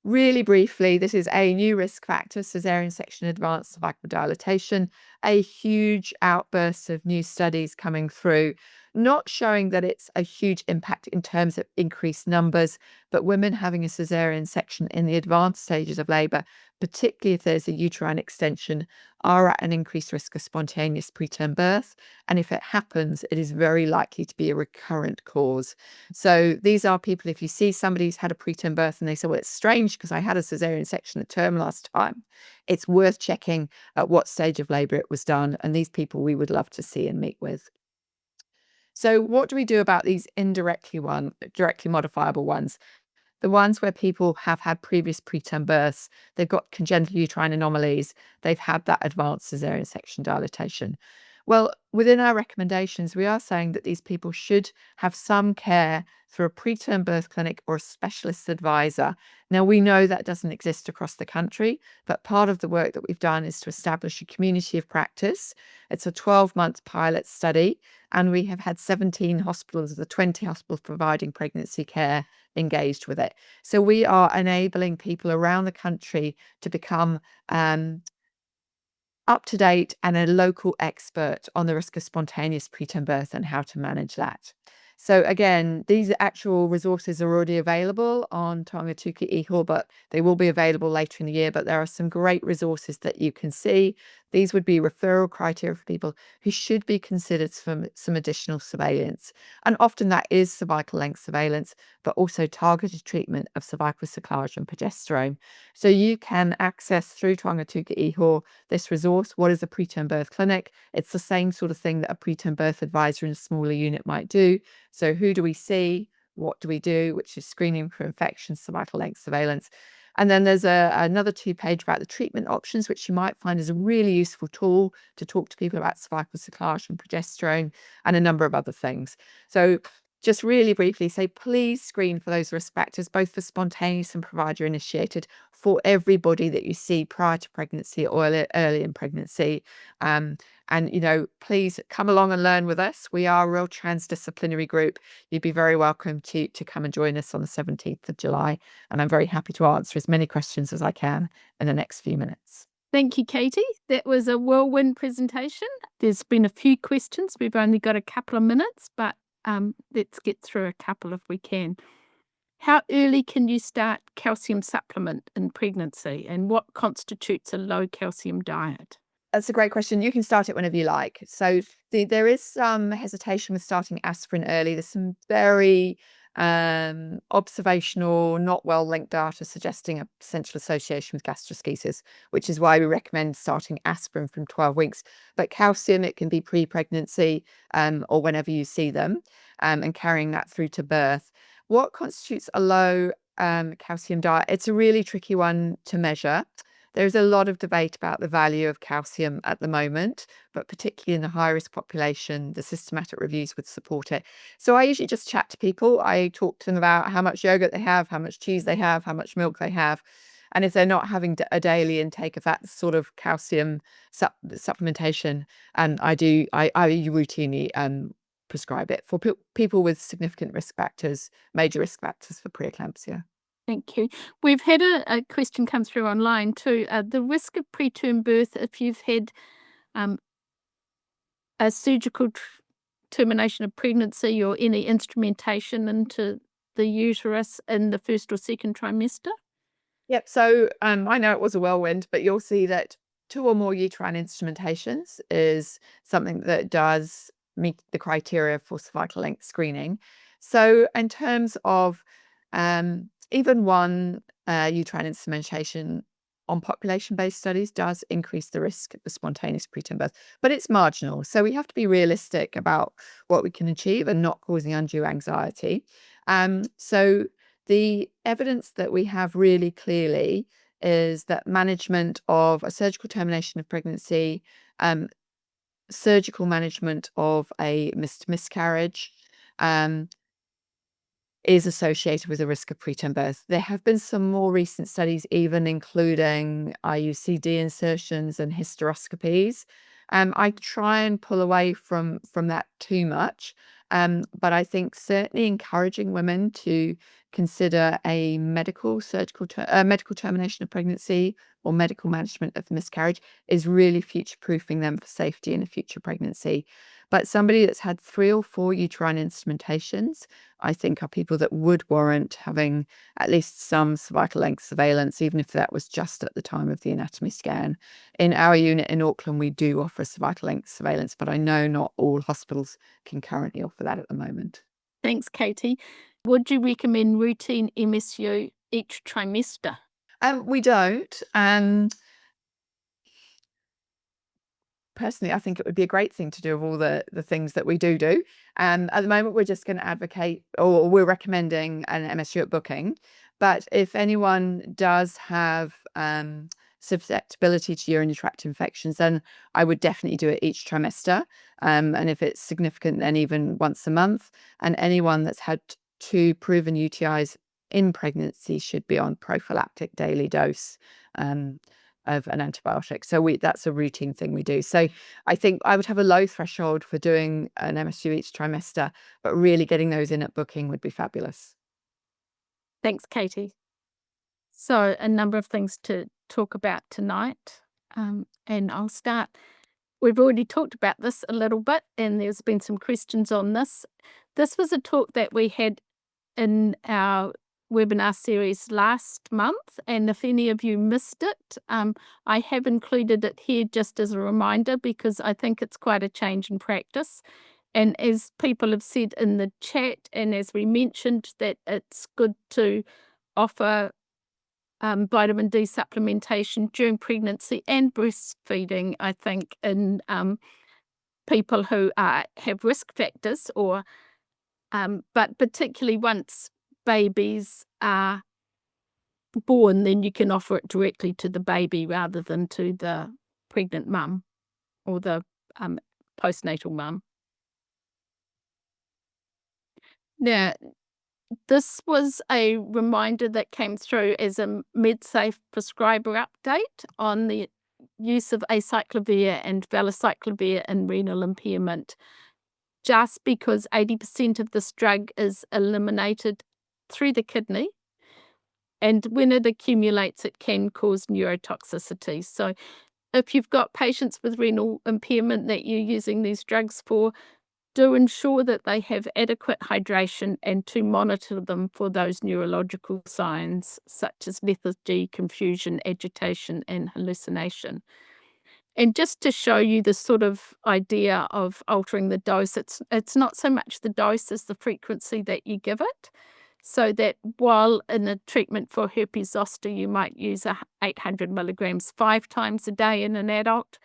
Speaker 3: Really briefly, this is a new risk factor, caesarean section advanced cervical dilatation, a huge outburst of new studies coming through, not showing that it's a huge impact in terms of increased numbers, but women having a caesarean section in the advanced stages of labour, particularly if there's a uterine extension, are at an increased risk of spontaneous preterm birth. And if it happens, it is very likely to be a recurrent cause. So these are people, if you see somebody who's had a preterm birth and they say, well, it's strange because I had a caesarean section at term last time, it's worth checking at what stage of labour it was done. And these people we would love to see and meet with. So what do we do about these directly modifiable ones? The ones where people have had previous preterm births, they've got congenital uterine anomalies, they've had that advanced caesarean section dilatation. Well, within our recommendations, we are saying that these people should have some care through a preterm birth clinic or a specialist advisor. Now, we know that doesn't exist across the country, but part of the work that we've done is to establish a community of practice. It's a 12-month pilot study, and we have had 17 hospitals of the 20 hospitals providing pregnancy care engaged with it. So we are enabling people around the country to become up to date and a local expert on the risk of spontaneous preterm birth and how to manage that. So again, these actual resources are already available on Taonga Tuki Iho, but they will be available later in the year. But there are some great resources that you can see. These would be referral criteria for people who should be considered for some additional surveillance. And often that is cervical length surveillance, but also targeted treatment of cervical cerclage and progesterone. So you can access through Taonga Tuki Iho this resource. What is a preterm birth clinic? It's the same sort of thing that a preterm birth advisor in a smaller unit might do. So who do we see? What do we do? Which is screening for infections, cervical length surveillance. And then there's another 2-page about the treatment options, which you might find is a really useful tool to talk to people about cervical cerclage and progesterone and a number of other things. So just really briefly say, please screen for those risk factors, both for spontaneous and provider initiated, for everybody that you see prior to pregnancy or early in pregnancy. And, you know, please come along and learn with us. We are a real transdisciplinary group. You'd be very welcome to come and join us on the 17th of July. And I'm very happy to answer as many questions as I can in the next few minutes.
Speaker 1: Thank you, Katie. That was a whirlwind presentation. There's been a few questions. We've only got a couple of minutes, but let's get through a couple if we can. How early can you start calcium supplement in pregnancy, and what constitutes a low calcium diet?
Speaker 3: That's a great question. You can start it whenever you like. So there is some hesitation with starting aspirin early. There's some very observational, not well linked data suggesting a potential association with gastroschisis, which is why we recommend starting aspirin from 12 weeks. But calcium, it can be pre-pregnancy or whenever you see them, and carrying that through to birth. What constitutes a low calcium diet? It's a really tricky one to measure. There's a lot of debate about the value of calcium at the moment, but particularly in the high-risk population, the systematic reviews would support it. So I usually just chat to people. I talk to them about how much yogurt they have, how much cheese they have, how much milk they have. And if they're not having a daily intake of that sort of calcium supplementation, and I routinely prescribe it for people with significant risk factors, major risk factors for preeclampsia.
Speaker 1: Thank you. We've had a question come through online too. The risk of preterm birth if you've had a surgical termination of pregnancy or any instrumentation into the uterus in the first or second trimester?
Speaker 3: Yep. So I know it was a whirlwind, but you'll see that 2 or more uterine instrumentations is something that does meet the criteria for cervical length screening. So in terms of even one uterine instrumentation on population-based studies does increase the risk of spontaneous preterm birth, but it's marginal. So we have to be realistic about what we can achieve and not causing undue anxiety. So the evidence that we have really clearly is that management of a surgical termination of pregnancy, surgical management of a missed miscarriage, is associated with a risk of preterm birth. There have been some more recent studies, even including IUCD insertions and hysteroscopies. I try and pull away from that too much, but I think certainly encouraging women to consider a medical termination of pregnancy or medical management of the miscarriage is really future-proofing them for safety in a future pregnancy. But somebody that's had 3 or 4 uterine instrumentations, I think, are people that would warrant having at least some cervical length surveillance, even if that was just at the time of the anatomy scan. In our unit in Auckland, we do offer cervical length surveillance, but I know not all hospitals can currently offer that at the moment.
Speaker 1: Thanks, Katie. Would you recommend routine MSU each trimester?
Speaker 3: We don't. Personally, I think it would be a great thing to do of all the things that we do. At the moment, we're just going to advocate, or we're recommending an MSU at booking. But if anyone does have susceptibility to urinary tract infections, then I would definitely do it each trimester. And if it's significant, then even once a month. And anyone that's had 2 proven UTIs in pregnancy should be on prophylactic daily dose of an antibiotic. So that's a routine thing we do. So I think I would have a low threshold for doing an MSU each trimester, but really getting those in at booking would be fabulous.
Speaker 1: Thanks, Katie. So a number of things to talk about tonight, and I'll start. We've already talked about this a little bit, and there's been some questions on this. This was a talk that we had in our webinar series last month, and if any of you missed it, I have included it here just as a reminder because I think it's quite a change in practice. And as people have said in the chat, and as we mentioned, that it's good to offer vitamin D supplementation during pregnancy and breastfeeding, I think, in people who have risk factors, or but particularly once babies are born, then you can offer it directly to the baby rather than to the pregnant mum or the postnatal mum. Now, this was a reminder that came through as a MedSafe prescriber update on the use of acyclovir and valacyclovir in renal impairment, just because 80% of this drug is eliminated through the kidney, and when it accumulates, it can cause neurotoxicity. So if you've got patients with renal impairment that you're using these drugs for, do ensure that they have adequate hydration and to monitor them for those neurological signs such as lethargy, confusion, agitation, and hallucination. And just to show you the sort of idea of altering the dose, it's not so much the dose as the frequency that you give it. So that while in a treatment for herpes zoster, you might use 800 milligrams 5 times a day in an adult,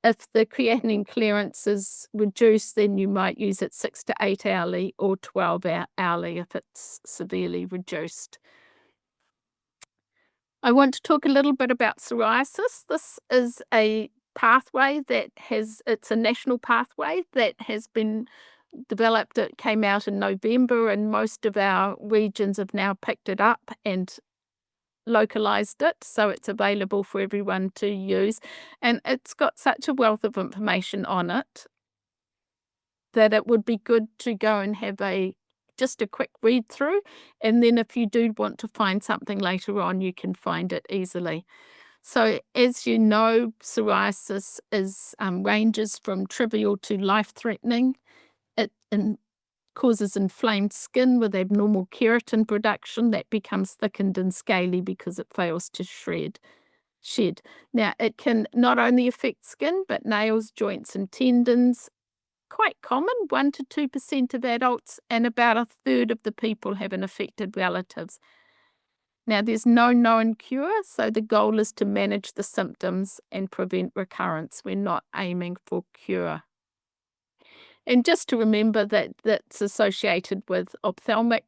Speaker 1: if the creatinine clearance is reduced, then you might use it 6 to 8 hourly or 12 hourly if it's severely reduced. I want to talk a little bit about psoriasis. This is a pathway it's a national pathway that has been developed. It came out in November, and most of our regions have now picked it up and localized it, so it's available for everyone to use. And it's got such a wealth of information on it that it would be good to go and have just a quick read through, and then if you do want to find something later on, you can find it easily. So as you know, psoriasis ranges from trivial to life-threatening. It causes inflamed skin with abnormal keratin production that becomes thickened and scaly because it fails to shed. Now, it can not only affect skin, but nails, joints, and tendons, quite common, 1 to 2% of adults, and about a third of the people have an affected relatives. Now, there's no known cure, so the goal is to manage the symptoms and prevent recurrence. We're not aiming for cure. And just to remember that that's associated with ophthalmic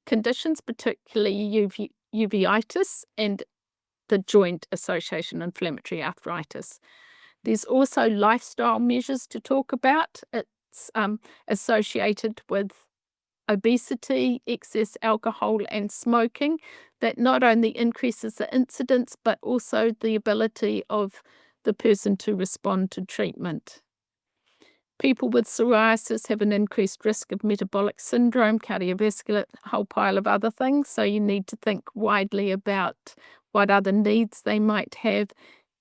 Speaker 1: conditions, particularly uveitis and the joint association inflammatory arthritis. There's also lifestyle measures to talk about. It's associated with obesity, excess alcohol, and smoking that not only increases the incidence but also the ability of the person to respond to treatment. People with psoriasis have an increased risk of metabolic syndrome, cardiovascular, a whole pile of other things. So you need to think widely about what other needs they might have,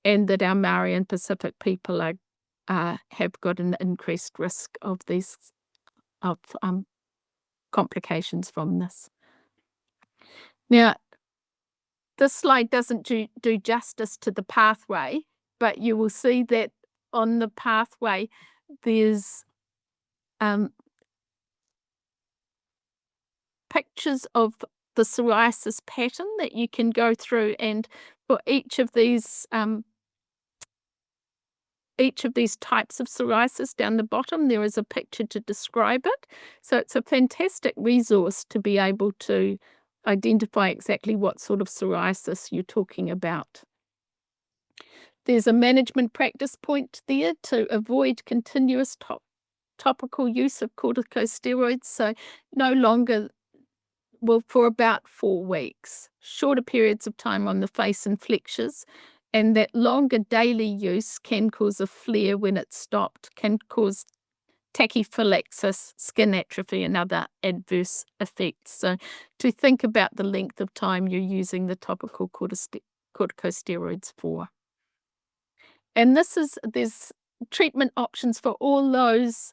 Speaker 1: and that our Maori and Pacific people have got an increased risk of these complications from this. Now, this slide doesn't do justice to the pathway, but you will see that on the pathway there's pictures of the psoriasis pattern that you can go through, and for each of these types of psoriasis down the bottom there is a picture to describe it. So it's a fantastic resource to be able to identify exactly what sort of psoriasis you're talking about. There's a management practice point there to avoid continuous topical use of corticosteroids, so no longer, well, for about 4 weeks, shorter periods of time on the face and flexures, and that longer daily use can cause a flare when it's stopped, can cause tachyphylaxis, skin atrophy, and other adverse effects. So to think about the length of time you're using the topical corticosteroids for. And there's treatment options for all those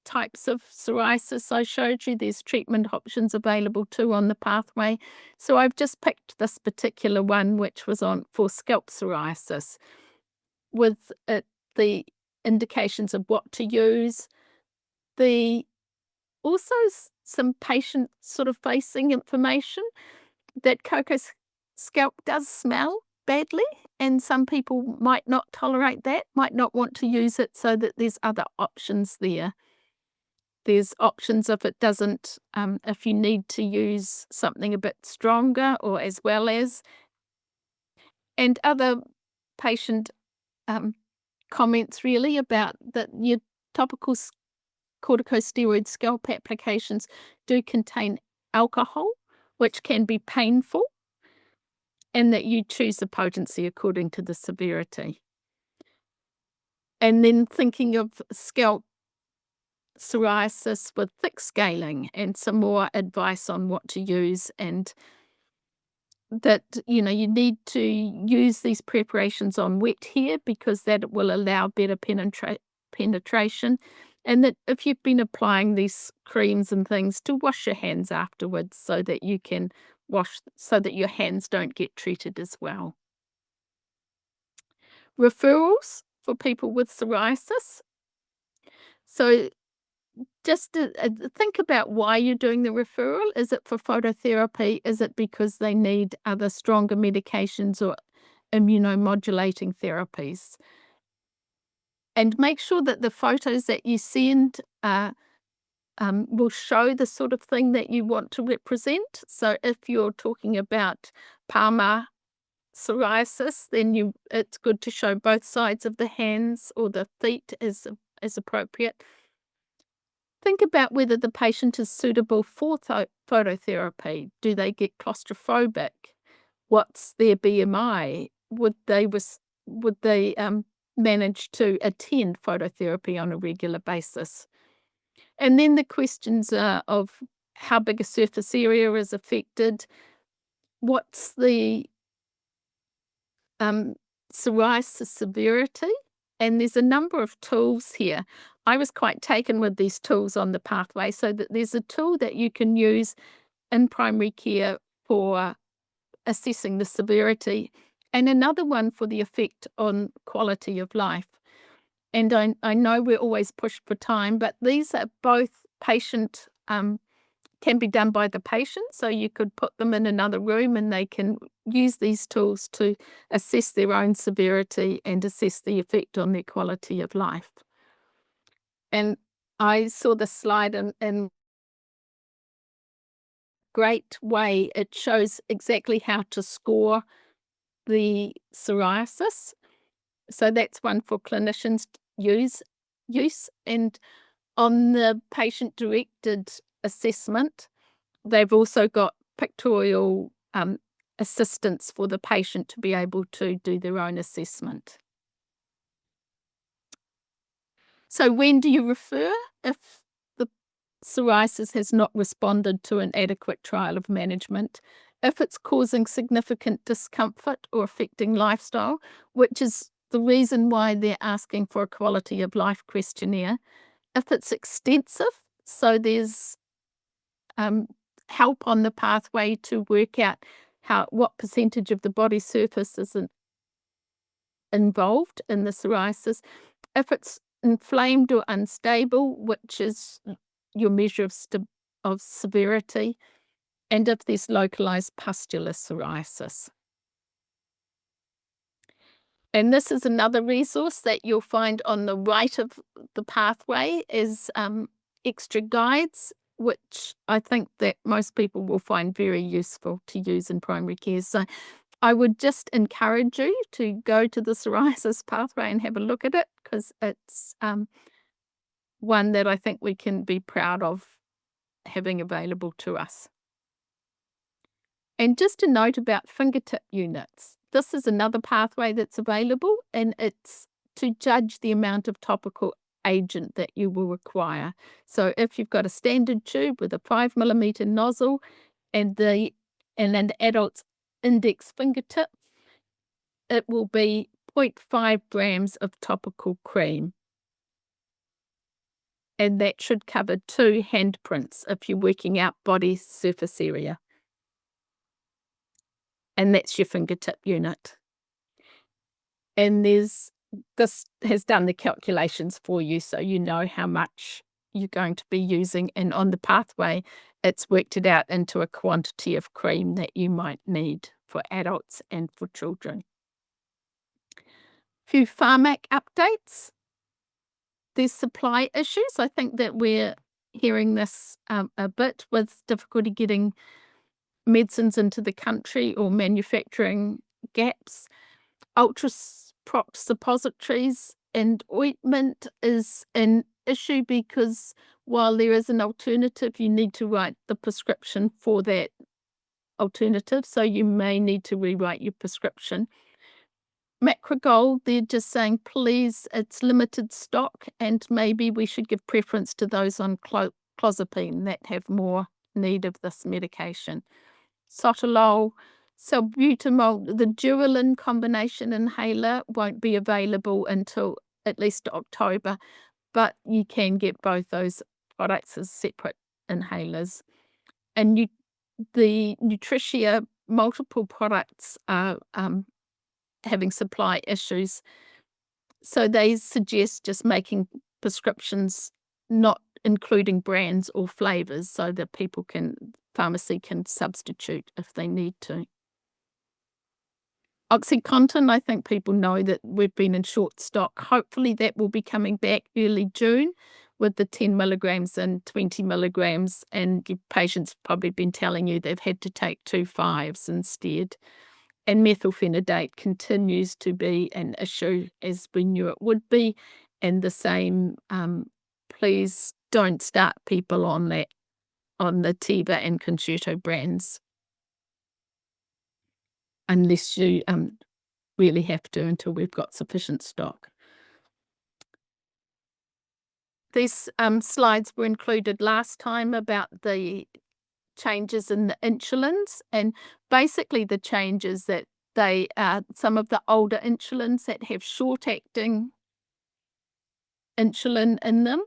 Speaker 1: types of psoriasis I showed you. There's treatment options available too on the pathway. So I've just picked this particular one, which was for scalp psoriasis, with the indications of what to use. Also some patient sort of facing information that cocoa scalp does smell badly, and some people might not tolerate that, might not want to use it, so that there's other options there. There's options if it doesn't, if you need to use something a bit stronger, or as well as, and other patient comments really about that your topical corticosteroid scalp applications do contain alcohol, which can be painful, and that you choose the potency according to the severity. And then thinking of scalp psoriasis with thick scaling and some more advice on what to use, and that you need to use these preparations on wet hair because that will allow better penetration, and that if you've been applying these creams and things, to wash your hands afterwards so that you can so that your hands don't get treated as well. Referrals for people with psoriasis. So just to think about why you're doing the referral. Is it for phototherapy? Is it because they need other stronger medications or immunomodulating therapies? And make sure that the photos that you send will show the sort of thing that you want to represent. So if you're talking about palmar psoriasis, then it's good to show both sides of the hands or the feet as appropriate. Think about whether the patient is suitable for phototherapy. Do they get claustrophobic? What's their BMI? Would they manage to attend phototherapy on a regular basis? And then the questions are of how big a surface area is affected, what's the psoriasis severity, and there's a number of tools here. I was quite taken with these tools on the pathway, so that there's a tool that you can use in primary care for assessing the severity, and another one for the effect on quality of life. And I know we're always pushed for time, but these are both patient, can be done by the patient. So you could put them in another room and they can use these tools to assess their own severity and assess the effect on their quality of life. And I saw the slide in great way. It shows exactly how to score the psoriasis. So that's one for clinicians to use. And on the patient-directed assessment, they've also got pictorial assistance for the patient to be able to do their own assessment. So when do you refer if the psoriasis has not responded to an adequate trial of management? If it's causing significant discomfort or affecting lifestyle, which is the reason why they're asking for a quality of life questionnaire. If it's extensive, so there's help on the pathway to work out what percentage of the body surface is involved in the psoriasis. If it's inflamed or unstable, which is your measure of severity, and if there's localized pustular psoriasis. And this is another resource that you'll find on the right of the pathway is extra guides, which I think that most people will find very useful to use in primary care. So I would just encourage you to go to the psoriasis pathway and have a look at it, because it's one that I think we can be proud of having available to us. And just a note about fingertip units. This is another pathway that's available, and it's to judge the amount of topical agent that you will require. So if you've got a standard tube with a 5mm nozzle and an adult's index fingertip, it will be 0.5 grams of topical cream. And that should cover 2 handprints if you're working out body surface area. And that's your fingertip unit. And this has done the calculations for you, so you know how much you're going to be using. And on the pathway, it's worked it out into a quantity of cream that you might need for adults and for children. A few pharmac updates. There's supply issues. I think that we're hearing this a bit with difficulty getting medicines into the country or manufacturing gaps. Ultra-prop suppositories and ointment is an issue because while there is an alternative, you need to write the prescription for that alternative, so you may need to rewrite your prescription. Macrogold, they're just saying, please, it's limited stock, and maybe we should give preference to those on clozapine that have more need of this medication. Sotalol, salbutamol, the Duralin combination inhaler won't be available until at least October, but you can get both those products as separate inhalers. And the Nutricia multiple products are having supply issues. So they suggest just making prescriptions not including brands or flavors so that pharmacy can substitute if they need to. OxyContin, I think people know that we've been in short stock. Hopefully that will be coming back early June with the 10 milligrams and 20 milligrams, and your patients have probably been telling you they've had to take 2 5s instead. And methylphenidate continues to be an issue as we knew it would be. And the same, please don't start people on the Teva and Concerto brands unless you really have to until we've got sufficient stock. These slides were included last time about the changes in the insulins, and basically the changes that they are some of the older insulins that have short-acting insulin in them,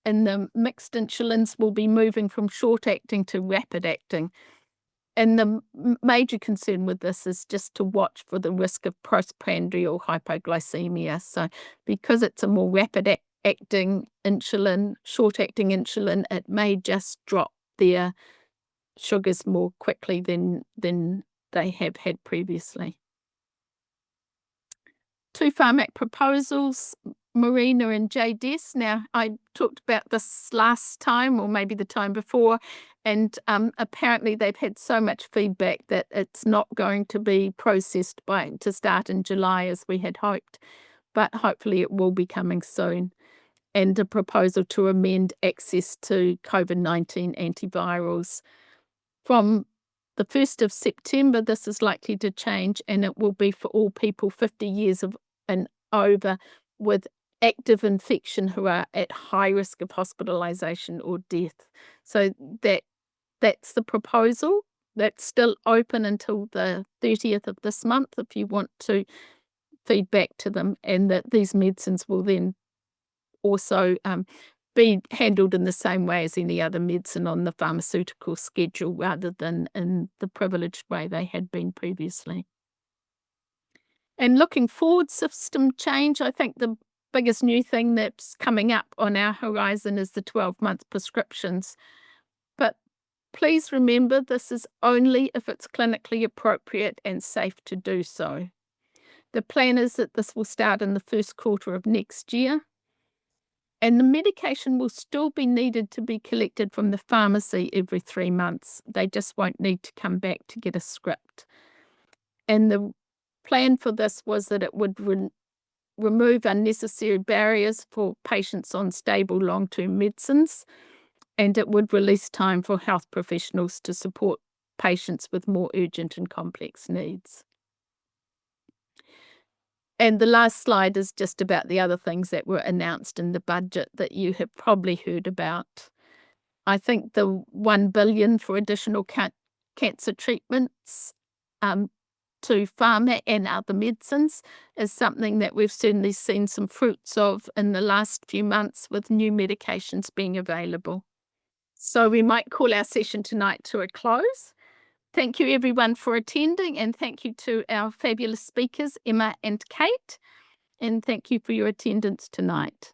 Speaker 1: and the mixed insulins will be moving from short-acting to rapid-acting. And the major concern with this is just to watch for the risk of postprandial hypoglycemia. So because it's a more rapid acting insulin, short-acting insulin, it may just drop their sugars more quickly than they have had previously. 2 pharmac proposals, Marina and JDS. Now, I talked about this last time or maybe the time before, and apparently they've had so much feedback that it's not going to be processed to start in July as we had hoped, but hopefully it will be coming soon. And a proposal to amend access to COVID-19 antivirals. From the 1st of September, this is likely to change, and it will be for all people 50 years and over with active infection who are at high risk of hospitalisation or death. So that's the proposal. That's still open until the 30th of this month if you want to feed back to them, and that these medicines will then also be handled in the same way as any other medicine on the pharmaceutical schedule rather than in the privileged way they had been previously. And looking forward, system change, I think the biggest new thing that's coming up on our horizon is the 12-month prescriptions. But please remember, this is only if it's clinically appropriate and safe to do so. The plan is that this will start in the first quarter of next year. And the medication will still be needed to be collected from the pharmacy every 3 months. They just won't need to come back to get a script. And the plan for this was that it would remove unnecessary barriers for patients on stable long-term medicines, and it would release time for health professionals to support patients with more urgent and complex needs. And the last slide is just about the other things that were announced in the budget that you have probably heard about. I think the $1 billion for additional cancer treatments to pharma and other medicines is something that we've certainly seen some fruits of in the last few months with new medications being available. So we might call our session tonight to a close. Thank you everyone for attending, and thank you to our fabulous speakers, Emma and Kate, and thank you for your attendance tonight.